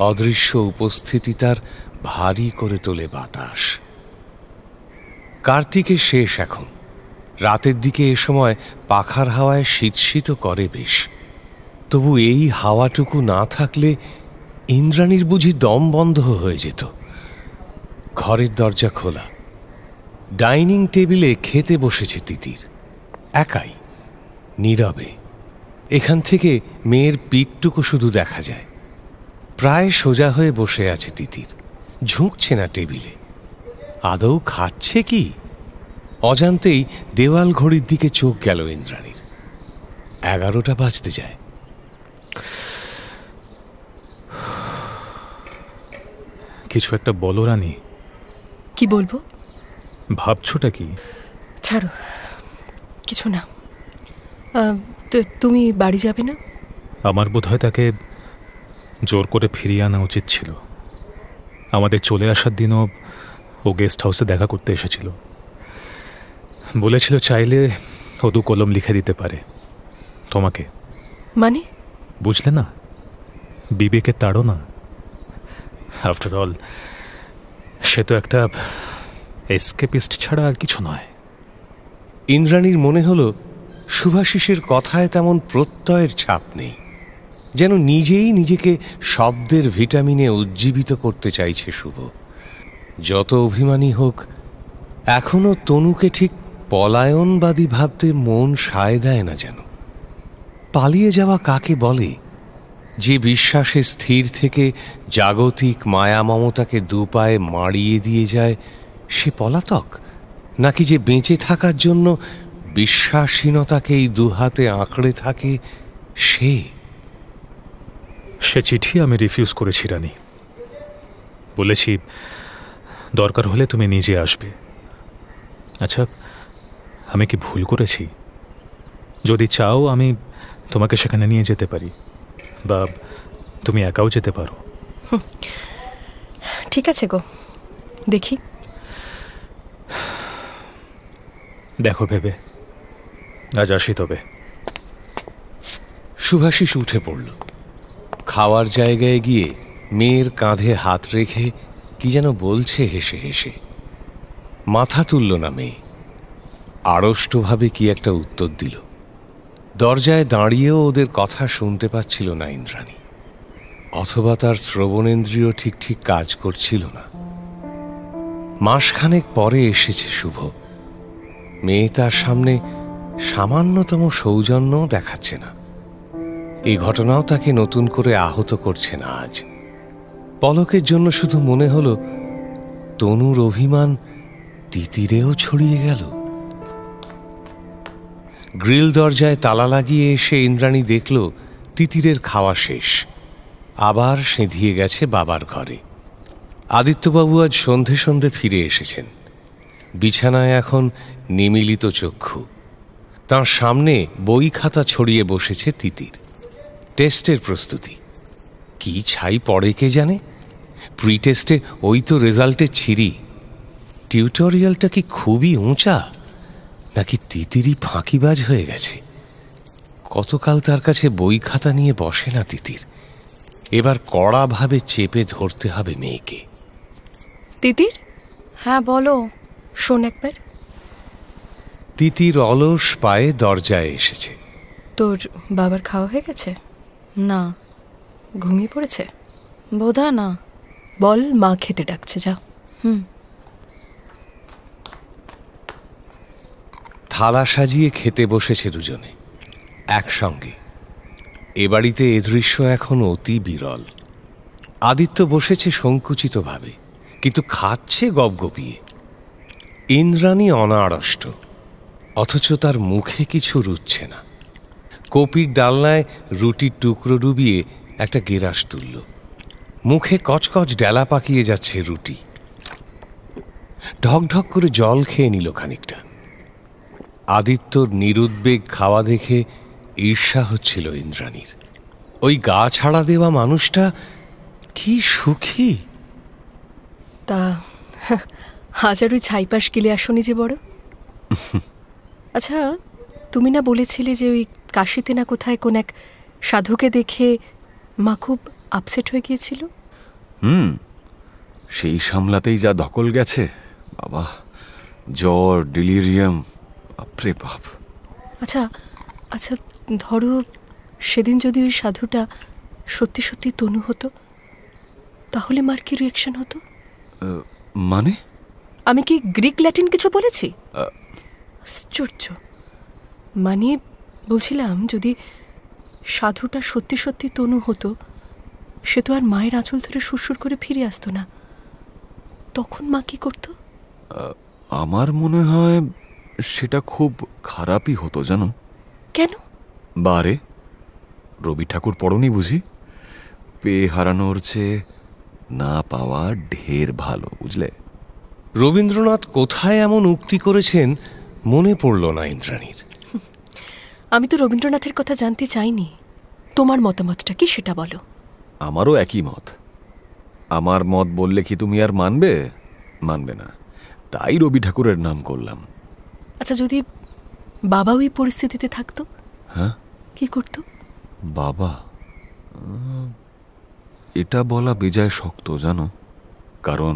অদৃশ্য উপস্থিতি তার ভারী করে তোলে বাতাস। কার্তিকের শেষ এখন। রাতের দিকে এ সময় পাখার হাওয়ায় শীত করে বেশ। তবু এই হাওয়াটুকু না থাকলে ইন্দ্রাণীর বুঝি দম বন্ধ হয়ে যেত। ঘরের দরজা খোলা। ডাইনিং টেবিলে খেতে বসেছে তিতির, একাই, নীরবে। এখান থেকে মেয়ের পিঠটুকু শুধু দেখা যায়। প্রায় সোজা হয়ে বসে আছে তিতির, ঝুঁকছে না টেবিলে। আদৌ খাচ্ছে কি? অজান্তেই দেওয়াল ঘড়ির দিকে চোখ গেল ইন্দ্রাণীর। 11টা বাজতে যায়। কিছু একটা বলো রানী। কি বলবো? ভাবছোটা কি? ছাড়ো, কিছু না। তুমি বাড়ি যাবে না? আমার বোধ হয় তাকে জোর করে ফিরিয়ে আনা উচিত ছিল। আমাদের চলে আসার দিনও ও গেস্ট হাউসে দেখা করতে এসেছিল। বলেছিল চাইলে ও 2 কলম লিখে দিতে পারে তোমাকে। মানে? বুঝলে না? বিবেকে তাড়ো না। আফটার অল সে তো একটা এসকেপিস্ট ছাড়া আর কিছু নয়। ইন্দ্রাণীর মনে হলো শুভাশিসের কথায় তেমন প্রত্যয়ের ছাপ নেই, যেন নিজেই নিজেকে শব্দের ভিটামিনে উজ্জীবিত করতে চাইছে শুভ। যত অভিমানী হোক, এখনো তনুকে ঠিক পলায়নবাদী ভাবতে মন সায় দেয় না যেন। পালিয়ে যাওয়া কাকে বলে? যে বিশ্বাসে স্থির থেকে জাগতিক মায়া মমতাকে 2 পায়ে মাড়িয়ে দিয়ে যায় সে পলাতক, নাকি যে বেঁচে থাকার জন্য বিশ্বাসহীনতাকেই 2 হাতে আঁকড়ে থাকে সে? সে চিঠি আমি রিফিউজ করেছি রানী। বলেছি দরকার হলে তুমি নিজে আসবে। আচ্ছা, আমি কি ভুল করেছি? যদি চাও আমি তোমাকে সেখানে নিয়ে যেতে পারি, বা তুমি একাও যেতে পারো। ঠিক আছে গো, দেখি। দেখো ভেবে, আজ আসি তবে। শুভাশিস উঠে পড়ল। খাওয়ার জায়গায় গিয়ে মেয়ের কাঁধে হাত রেখে কি যেন বলছে হেসে হেসে। মাথা তুলল না মেয়ে, আড়ষ্টভাবে কি একটা উত্তর দিল। দরজায় দাঁড়িয়েও ওদের কথা শুনতে পাচ্ছিল না ইন্দ্রাণী, অথবা তার শ্রবণেন্দ্রিয় ঠিক ঠিক কাজ করছিল না। মাসখানেক পরে এসেছে শুভ। মেয়ে তার সামনে সামান্যতম সৌজন্যও দেখাচ্ছে না। এই ঘটনাও তাকে নতুন করে আহত করছে না আজ। পলকের জন্য শুধু মনে হলো তনুর অভিমান তিতিরেও ছড়িয়ে গেল। গ্রিল দরজায় তালা লাগিয়ে এসে ইন্দ্রাণী দেখল তিতিরের খাওয়া শেষ। আবার সেঁধিয়ে গেছে বাবার ঘরে। আদিত্যবাবু আজ সন্ধে সন্ধে ফিরে এসেছেন। বিছানায় এখন নিমিলিত চক্ষু। তাঁর সামনে বই খাতা ছড়িয়ে বসেছে তিতির। টেস্টের প্রস্তুতি। কি ছাই পড়ে কে জানে? প্রি টেস্টে ওই তো রেজাল্টের ছিরি। টিউটোরিয়ালটা কি খুবই উঁচা, নাকি তিতিরই ফাঁকিবাজ হয়ে গেছে? কতকাল তার কাছে বই খাতা নিয়ে বসে না তিতির। এবার কড়াভাবে চেপে ধরতে হবে মেয়েকে। তিতির? হ্যাঁ বলো। শোন একবার। তিতির অলস পায়ে দরজায় এসেছে। তোর বাবার খাওয়া হয়ে গেছে? না। ঘুমিয়ে পড়েছে? বোধহয় না। বল মা খেতে ডাকছে, যা। থালা সাজিয়ে খেতে বসেছে দুজনে একসঙ্গে। এ বাড়িতে এ দৃশ্য এখন অতি বিরল। আদিত্য বসেছে সংকুচিতভাবে, কিন্তু খাচ্ছে গপগপিয়ে। ইন্দ্রাণী অনাড়ষ্ট, অথচ তার মুখে কিছু রুচ্ছে না। কপির ডালনায় রুটির টুকরো ডুবিয়ে একটা গেরাস তুলল। মুখে কচকচ ডেলা পাকিয়ে যাচ্ছে রুটি। ঢকঢক করে জল খেয়ে নিল খানিকটা। আদিত্যর নিরুদ্বেগ খাওয়া দেখে ঈর্ষা হচ্ছিল ইন্দ্রাণীর। ওই গা ছাড়া দেওয়া মানুষটা কি সুখী। তা হাজার ওই ছাইপাশ গেলে আসনি যে বড়। আচ্ছা, তুমি না বলেছিলে যে ওই কাশিতে না কোথায় কোন এক সাধুকে দেখে মা খুব আপসেট হয়ে গিয়েছিল? সেই সামলাতেই যা ধকল গেছে বাবা, জ্বর, ডিলিরিয়াম, বাপরে বাপ। আচ্ছা আচ্ছা, ধরো সেদিন যদি ওই সাধুটা সত্যি সত্যি তনু হতো, তাহলে মার কি রিয়াকশন হতো? মানে? আমি কি গ্রিক ল্যাটিন কিছু বলেছি? আশ্চর্য। মানে বলছিলাম, যদি সাধুটা সত্যি সত্যি তনু হতো, সে তো আর মায়ের আঁচল ধরে সুরসুর করে ফিরে আসতো না। তখন মা কি করতো? আমার মনে হয় সেটা খুব খারাপই হতো, জানো। কেন? বারে রবি ঠাকুর পড়নি বুঝি? পেয়ে হারানোর চেয়ে না পাওয়া ঢের ভালো, বুঝলে। রবীন্দ্রনাথ কোথায় এমন উক্তি করেছেন মনে পড়ল না ইন্দ্রাণীর। আমি তো রবীন্দ্রনাথের কথা জানতে চাইনি। তোমার মতামতটা কি সেটা বলো। আমারও একই মত। আমার মত বললে কি তুমি আর মানবে? মানবে না, তাই রবি ঠাকুরের নাম করলাম। আচ্ছা, যদি বাবা ওই পরিস্থিতিতে থাকতো, হ্যাঁ, কি করতো? বাবা, এটা বলা বেজায় শক্ত জানো, কারণ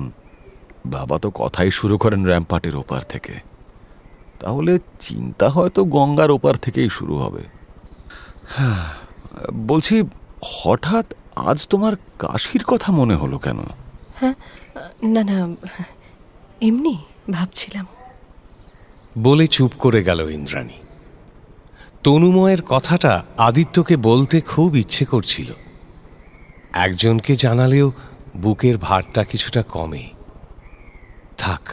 বাবা তো কথাই শুরু করেন র্যাম্পার্টের ওপার থেকে। তাহলে চিন্তা হয়তো গঙ্গার ওপার থেকেই শুরু হবে। বলছি, হঠাৎ আজ তোমার কাশির কথা মনে হলো কেন? হ্যাঁ, না না, এমনি ভাবছিলাম। বলে চুপ করে গেল ইন্দ্রাণী। তনুময়ের কথাটা আদিত্যকে বলতে খুব ইচ্ছে করছিল। একজনকে জানালেও বুকের ভারটা কিছুটা কমে। থাক,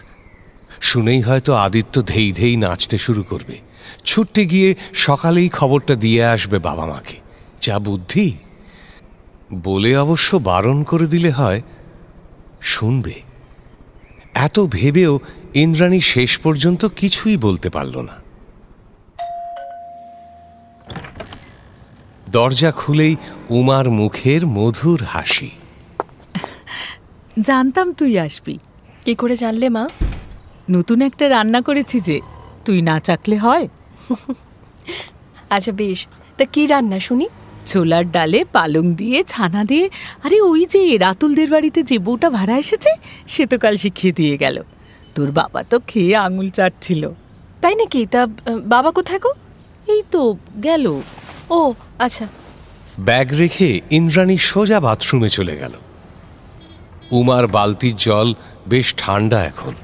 শুনেই হয়তো আদিত্য ধেই ধেই নাচতে শুরু করবে, ছুটতে গিয়ে সকালেই খবরটা দিয়ে আসবে বাবা মাকে। যা বুদ্ধি! বলে অবশ্য বারণ করে দিলে হয় শুনবে। এত ভেবেও ইন্দ্রাণী শেষ পর্যন্ত কিছুই বলতে পারল না। দরজা খুলেই উমার মুখের মধুর হাসি। জানতাম তুই আসবি। কি করে জানলে মা? নতুন একটা রান্না করেছি যে, তুই না চাকলে হয়? আচ্ছা বেশ, তা কি রান্না শুনি? ছোলার ডালে পালং দিয়ে, ছানা দিয়ে। আরে ওই যে রাতুলদের বাড়িতে যে বউটা ভাড়া এসেছে, সে তো কাল শিখিয়ে দিয়ে গেল। তোর বাবা তো খেয়ে আঙুল চাটছিল। তাই নাকি? তা বাবা কোথায় গো? এই তো গেল। ও আচ্ছা। ব্যাগ রেখে ইন্দ্রাণী সোজা বাথরুমে চলে গেল। উমার বালতির জল বেশ ঠান্ডা এখন।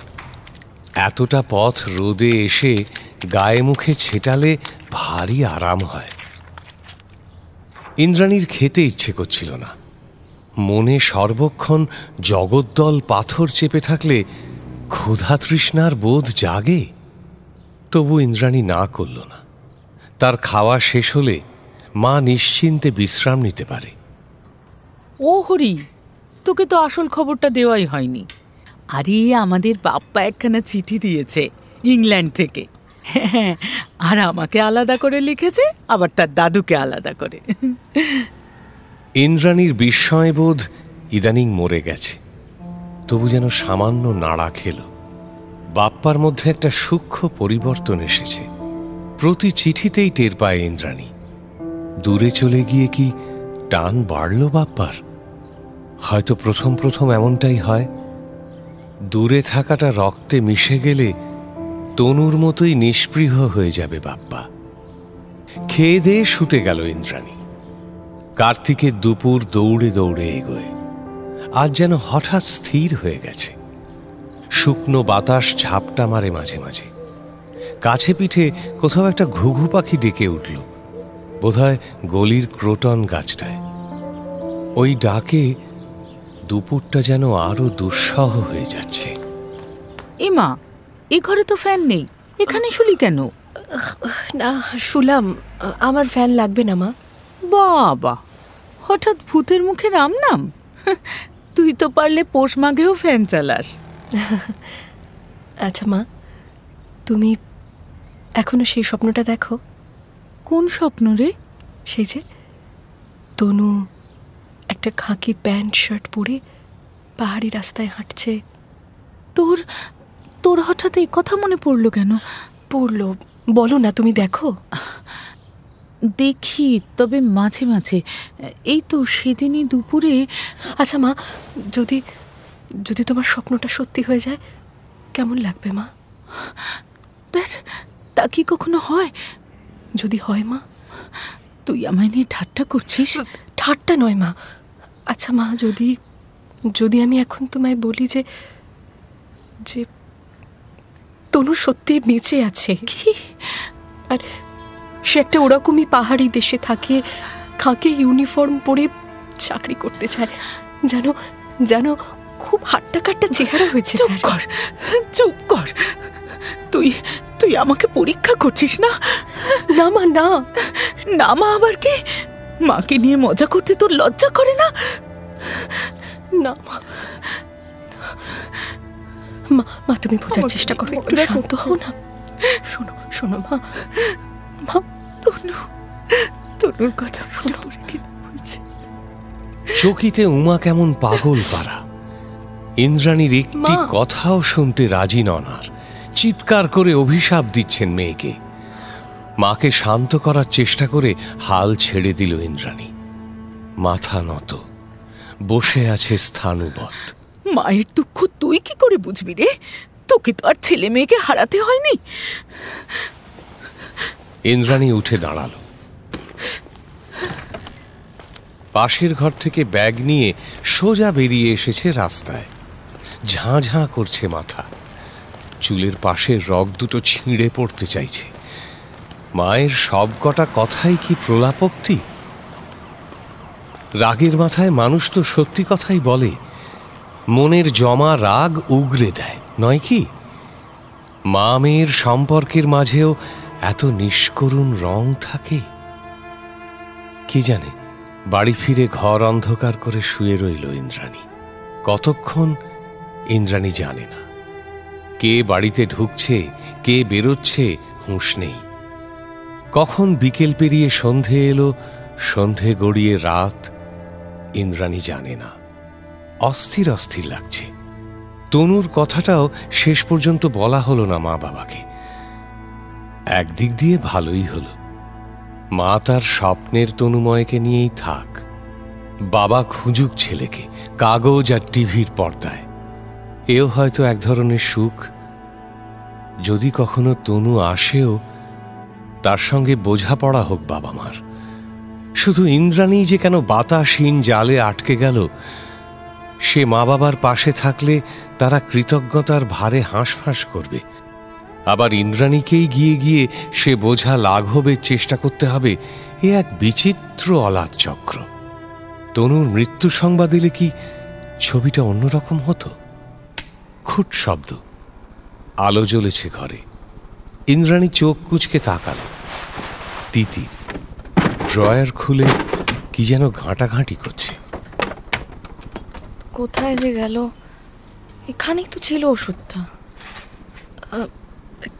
এতটা পথ রোদে এসে গায়ে মুখে ছেটালে ভারী আরাম হয়। ইন্দ্রাণীর খেতে ইচ্ছে করছিল না। মনে সর্বক্ষণ জগদ্দল পাথর চেপে থাকলে ক্ষুধা তৃষ্ণার বোধ জাগে। তবু ইন্দ্রাণী না করল না। তার খাওয়া শেষ হলে মা নিশ্চিন্তে বিশ্রাম নিতে পারে। ও হরি, তোকে তো আসল খবরটা দেওয়াই হয়নি। আরে আমাদের বাপ্পা একখানা চিঠি দিয়েছে ইংল্যান্ড থেকে। হ্যাঁ, আর আমাকে আলাদা করে লিখেছে, আবার তার দাদুকে আলাদা করে। ইন্দ্রাণীর বিস্ময়বোধ ইদানিং মরে গেছে। তবু যেন সামান্য নাড়া খেল। বাপ্পার মধ্যে একটা সূক্ষ্ম পরিবর্তন এসেছে। প্রতি চিঠিতেই টের পায় ইন্দ্রাণী। দূরে চলে গিয়ে কি টান বাড়ল বাপ্পার? হয়তো প্রথম প্রথম এমনটাই হয়। দূরে থাকাটা রক্তে মিশে গেলে তনুর মতোই নিষ্পৃহ হয়ে যাবে বাপ্পা। খেয়ে দিয়ে শুতে গেল ইন্দ্রাণী। কার্তিকের দুপুর দৌড়ে দৌড়ে এগোয়। আজ যেন হঠাৎ স্থির হয়ে গেছে। শুকনো বাতাস ঝাপটা মারে মাঝে মাঝে। কাছে পিঠে কোথাও একটা ঘুঘু পাখি ডেকে উঠল, বোধহয় গলির ক্রোটন গাছটায়। ওই ডাকে দুপুরটা যেন আরো দুঃসহ হয়ে যাচ্ছে। এমা, এ ঘরে তো ফ্যান নেই, এখানে শুলি কেন? না, শুলাম। আমার ফ্যান লাগবে না মা। বাবা, হঠাৎ ভূতের মুখে রাম নাম। তুই তো পারলে পৌষ মাঘেও ফ্যান চালাস। আচ্ছা মা, তুমি এখনো সেই স্বপ্নটা দেখো? কোন স্বপ্ন রে? সেই যে তনু একটা খাকি প্যান্ট শার্ট পরে পাহাড়ি রাস্তায় হাঁটছে। তোর তোর হঠাৎ এই কথা মনে পড়লো কেন? পড়লো বলো না, তুমি দেখো? দেখি, তবে মাঝে মাঝে। এই তো সেদিনই দুপুরে। আচ্ছা মা, যদি যদি তোমার স্বপ্নটা সত্যি হয়ে যায় কেমন লাগবে মা? তা কি কখনো হয়? যদি হয় মা। তুই আমায় নিয়ে ঠাট্টা করছিস? ঠাট্টা নয় মা। আচ্ছা মা, যদি যদি আমি এখন তোমায় বলি যে যে তনু সত্যি বেঁচে আছে, কি? আর সে একটা ওরকমই পাহাড়ি দেশে থাকে, খাকি ইউনিফর্ম পরে চাকরি করতে চায়, জানো জানো খুব হাট্টা কাট্টা চেহারা হয়েছে। চুপ কর, চুপ কর। তুই তুই আমাকে পরীক্ষা করছিস না? না মা, না না মা, আবার কি? মাকে নিয়ে মজা করতে তোর লজ্জা করে না? না মা, মা মা তুমি বোঝার চেষ্টা করো, একটু শান্ত হও না। শোনো শোনো মা, মা তনু, তনুর কথা শোনো কি বলছে। চকিতে উমা কেমন পাগল পারা। ইন্দ্রাণীর একটি কথাও শুনতে রাজি নন, আর চিৎকার করে অভিশাপ দিচ্ছেন মেয়েকে। মাকে শান্ত করার চেষ্টা করে হাল ছেড়ে দিল ইন্দ্রাণী। মাথা নত, বসে আছে স্থাণুবৎ। মায়ের দুঃখ তুই কি করে বুঝবি রে? তোকে তো আর ছেলে মেয়েকে হারাতে হয়নি। ইন্দ্রাণী উঠে দাঁড়াল। পাশের ঘর থেকে ব্যাগ নিয়ে সোজা বেরিয়ে এসেছে রাস্তায়। ঝাঁ ঝাঁ করছে মাথা, চুলের পাশের রগ দুটো ছিঁড়ে পড়তে চাইছে। মায়ের সব কটা কথাই কি প্রলাপোক্তি? রাগের মাথায় মানুষ তো সত্যি কথাই বলে, মনের জমা রাগ উগরে দেয়, নয় কি? মা মেয়ের সম্পর্কের মাঝেও এত নিষ্করুণ রং থাকে। কি জানে, বাড়ি ফিরে ঘর অন্ধকার করে শুয়ে রইল ইন্দ্রাণী। কতক্ষণ ইন্দ্রাণী জানে না। কে বাড়িতে ঢুকছে, কে বেরোচ্ছে, হুঁশ নেই। কখন বিকেল পেরিয়ে সন্ধে এলো, সন্ধে গড়িয়ে রাত, ইন্দ্রাণী জানে না। অস্থির অস্থির লাগছে। তনুর কথাটাও শেষ পর্যন্ত বলা হলো না মা বাবাকে। একদিক দিয়ে ভালোই হলো, মা তার স্বপ্নের তনুময়কে নিয়েই থাক। বাবা খুঁজুক ছেলেকে কাগজ আর টিভির পর্দায়। এও হয়তো এক ধরনের সুখ। যদি কখনো তনু আসেও, তার সঙ্গে বোঝাপড়া হোক বাবা মার। শুধু ইন্দ্রাণী যে কেন বাতাসহীন জালে আটকে গেল, সে মা বাবার পাশে থাকলে তারা কৃতজ্ঞতার ভারে হাঁসফাঁস করবে। আবার ইন্দ্রাণীকেই গিয়ে গিয়ে সে বোঝা লাঘবের চেষ্টা করতে হবে, এ এক বিচিত্র অলাদ চক্র। তনুর মৃত্যু সংবাদ এলে কি ছবিটা অন্যরকম হতো? খুট শব্দ, আলো জ্বলেছে ঘরে। ইন্দ্রাণী চোখ কুঁচকে তাকাল। তিতির ড্রয়ার খুলে কি যেন ঘাঁটাঘাঁটি করছে। কোথায় যে গেল? এখানেই তো ছিল ওষুধটা।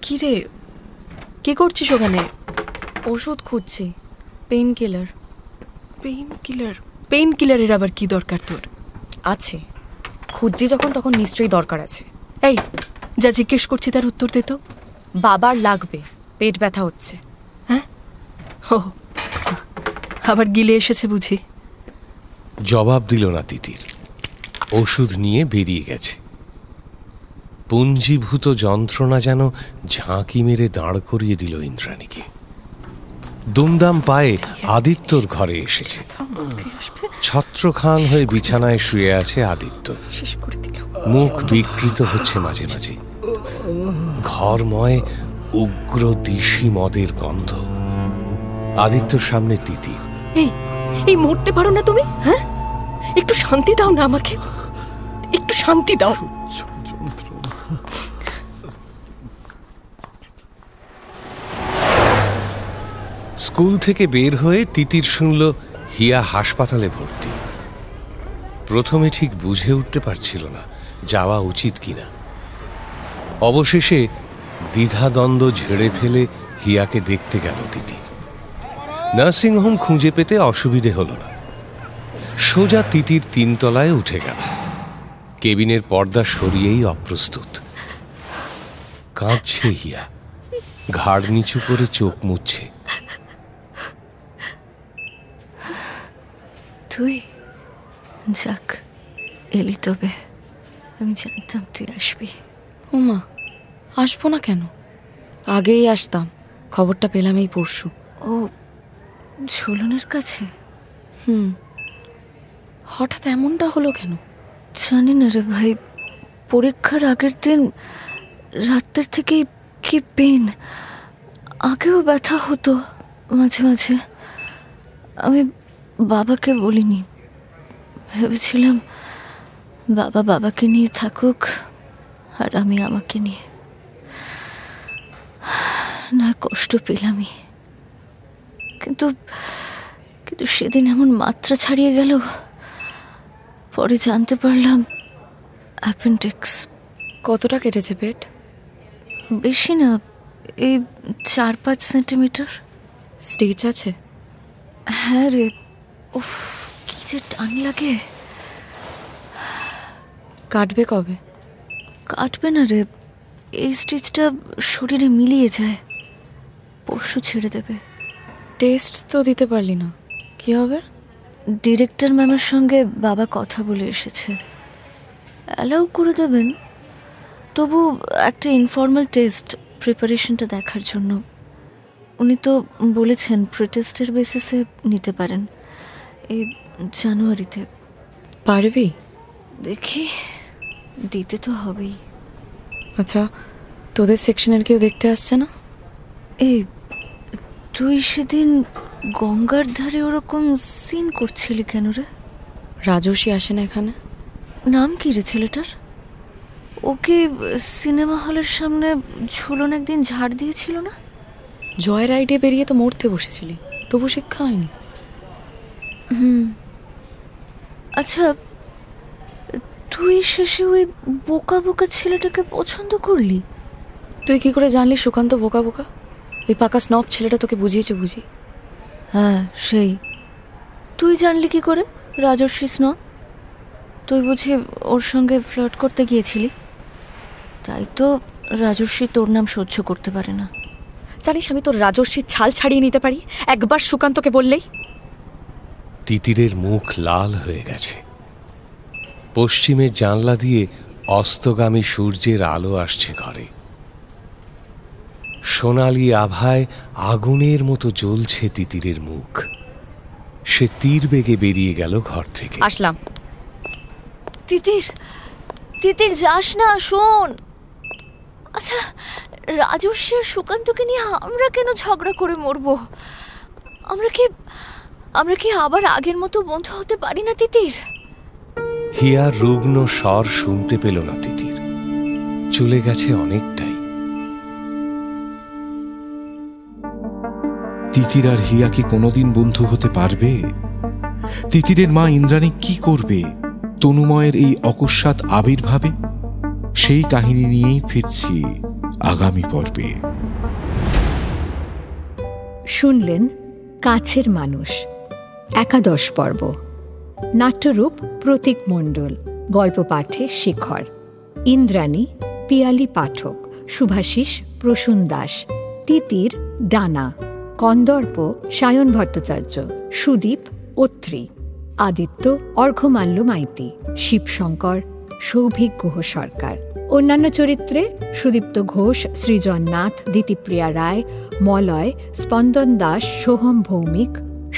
কি রে, কি করছিস ওখানে? ওষুধ খুঁজছি, pain killer. Pain killer? Pain কিলারের আবার কি দরকার তোর? আছে, খুঁজছি যখন তখন নিশ্চয়ই দরকার আছে। এই যা জিজ্ঞেস করছি তার উত্তর দে তো। বাবার লাগবে, পেট ব্যথা হচ্ছে। হ্যাঁ, ও আবার গিলে এসেছে বুঝি? জবাব দিল না তিতির। ওষুধ নিয়ে বেরিয়ে গেছে। পুঞ্জীভূত যন্ত্রণা যেন ঝাঁকি মেরে দাঁড় করিয়ে দিল ইন্দ্রাণীকে। দুমদাম পায়ে আদিত্যর ঘরে এসেছে। ছত্রখান হয়ে বিছানায় শুয়ে আছে আদিত্য। মুখ বিকৃত হচ্ছে মাঝে মাঝে। ঘরময় উগ্র দিশি মদের গন্ধ। আদিত্যর সামনে তিতির। এই মরতে পারো না তুমি? হ্যাঁ, একটু শান্তি দাও না আমাকে, একটু শান্তি দাও। স্কুল থেকে বের হয়ে তিতির শুনল হিয়া হাসপাতালে ভর্তি। প্রথমে ঠিক বুঝে উঠতে পারছিল না যাওয়া উচিত কিনা। অবশেষে দ্বিধাদ্বন্দ্ব ঝেড়ে ফেলে হিয়াকে দেখতে গেল তিতির। নার্সিংহোম খুঁজে পেতে অসুবিধে হলো না। সোজা তিতির 3 তলায় উঠে গেল। কেবিনের পর্দা সরিয়েই অপ্রস্তুত। কাঁদছে হিয়া, ঘাড় নিচু করে চোখ মুছছে। তুই যাক এলি, তবে আমি জানতাম তুই আসবি। ওমা, আসবো না কেন? আগেই আসতাম, খবরটা পেলাম এই পরশু। ও ঝুলনের কাছে? হঠাৎ এমনটা হলো কেন জানি না রে ভাই। পরীক্ষার আগের দিন রাতের থেকেই কি পেন, আগেও ব্যথা হতো মাঝে মাঝে। আমি বাবাকে বলিনি, ভেবেছিলাম বাবা বাবাকে নিয়ে থাকুক আর আমি আমাকে নিয়ে। না কষ্ট পেলামই, কিন্তু কিন্তু সেদিন এমন মাত্রা ছাড়িয়ে গেল। পরে জানতে পারলাম অ্যাপেন্ডিক্স। কতটা কেটেছে পেট? বেশি না, এই 4-5 সেন্টিমিটার। স্টিচ আছে? হ্যাঁ রে, উফ কি যে টান লাগে। কাটবে কবে? কাটবে না রে, এই স্টিচটা শরীরে মিলিয়ে যায়, পরশু ছেড়ে দেবে। টেস্ট তো দিতে পারলি না, কি হবে? ডিরেক্টর ম্যামের সঙ্গে বাবা কথা বলে এসেছে, অ্যালাউ করে দেবেন, তবু একটা ইনফর্মাল টেস্ট প্রিপারেশনটা দেখার জন্য। উনি তো বলেছেন প্রিটেস্টের বেসিসে নিতে পারেন এই জানুয়ারিতে। পারবি? দেখি, দিতে তো হবেই। আচ্ছা, তোদের সেকশনের কেউ দেখতে আসছে না? এই তুই সেদিন গঙ্গার ধারে ওরকম সিন করছিলি কেন রে? রাজস্বী আসে না এখানে? নাম কি রে ছেলেটার? ওকে সিনেমা হলের সামনে ঝুলন একদিন ঝাড় দিয়েছিল না? জয় রাইডে বেরিয়ে তো মরতে বসেছিলি, তবু শিক্ষা হয়নি। আচ্ছা, তুই শেষে ওই বোকা বোকা ছেলেটাকে পছন্দ করলি? তুই কি করে জানলি সুকান্ত বোকা বোকা? ওই পাকা স্নব ছেলেটা তোকে বুঝিয়েছে বুঝি? হ্যাঁ সেই। তুই জানলি কি করে রাজস্বী স্নব? তুই বুঝি ওর সঙ্গে ফ্লার্ট করতে গিয়েছিলি, তাই তো রাজস্বী তোর নাম সহ্য করতে পারে না। জানিস আমি তোর রাজস্বীর ছাল ছাড়িয়ে নিতে পারি একবার সুকান্তকে বললেই। তিতিরের মুখ লাল হয়ে গেছে। পশ্চিমের জানলা দিয়ে অস্তগামী সূর্যের আলো আসছে ঘরে। সোনালি আভায় আগুনের মতো জ্বলছে তিতিরের মুখ। সে তীর বেগে বেরিয়ে গেল ঘর থেকে। আসলাম। তিতির, তিতির যাস না, শোন। আচ্ছা, রাজস্বী আর সুকান্তকে নিয়ে আমরা কেন ঝগড়া করে মরবো? আমরা কি আবার আগের মতো বন্ধু হতে পারি না তিতির? হিয়ার রুগ্ন স্বর শুনতে পেল না তিতির। চলে গেছে অনেকটাই। তিতির আর হিয়া কি কোনোদিন বন্ধু হতে পারবে? তিতিরের মা ইন্দ্রাণী কি করবে তনুময়ের এই অকস্মাৎ আবির্ভাবে? সেই কাহিনী নিয়েই ফিরছি আগামী পর্বে। শুনলেন কাছের মানুষ, একাদশ পর্ব। নাট্যরূপ প্রতীক মণ্ডল, গল্প পাঠে শেখর, ইন্দ্রাণী পিয়ালি পাঠক, শুভাশিস প্রসূন দাস, তিতির ডানা, কন্দর্প সায়ন ভট্টাচার্য, সুদীপ অত্রি, আদিত্য অর্ঘ্যমাল্য মাইতি, শিবশঙ্কর সৌভিক গুহ সরকার। অন্যান্য চরিত্রে সুদীপ্ত ঘোষ, সৃজন নাথ, দিতিপ্রিয়া রায়, মলয়, স্পন্দন দাস, সোহম ভৌমিক,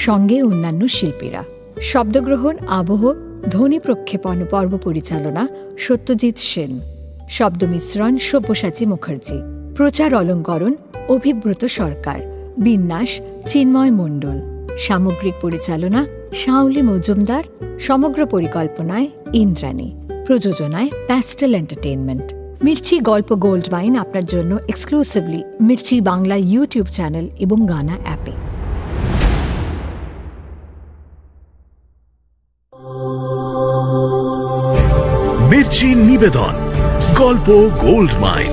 সঙ্গে অন্যান্য শিল্পীরা। শব্দগ্রহণ, আবহ, ধ্বনি প্রক্ষেপণ, পর্ব পরিচালনা সত্যজিৎ সেন, শব্দ মিশ্রণ সব্যসাচী মুখার্জি, প্রচার অলঙ্করণ অভিব্রত সরকার, বিন্যাস চিন্ময় মণ্ডল, সামগ্রিক পরিচালনা শাওলি মজুমদার, সমগ্র পরিকল্পনায় ইন্দ্রাণী, প্রযোজনায় প্যাস্টেল এন্টারটেইনমেন্ট। মির্চি গল্প গোল্ড মাইন আপনার জন্য exclusively Mirchi Bangla YouTube channel এবং গানা অ্যাপে। মির্চি নিবেদন গল্প গোল্ড মাইন।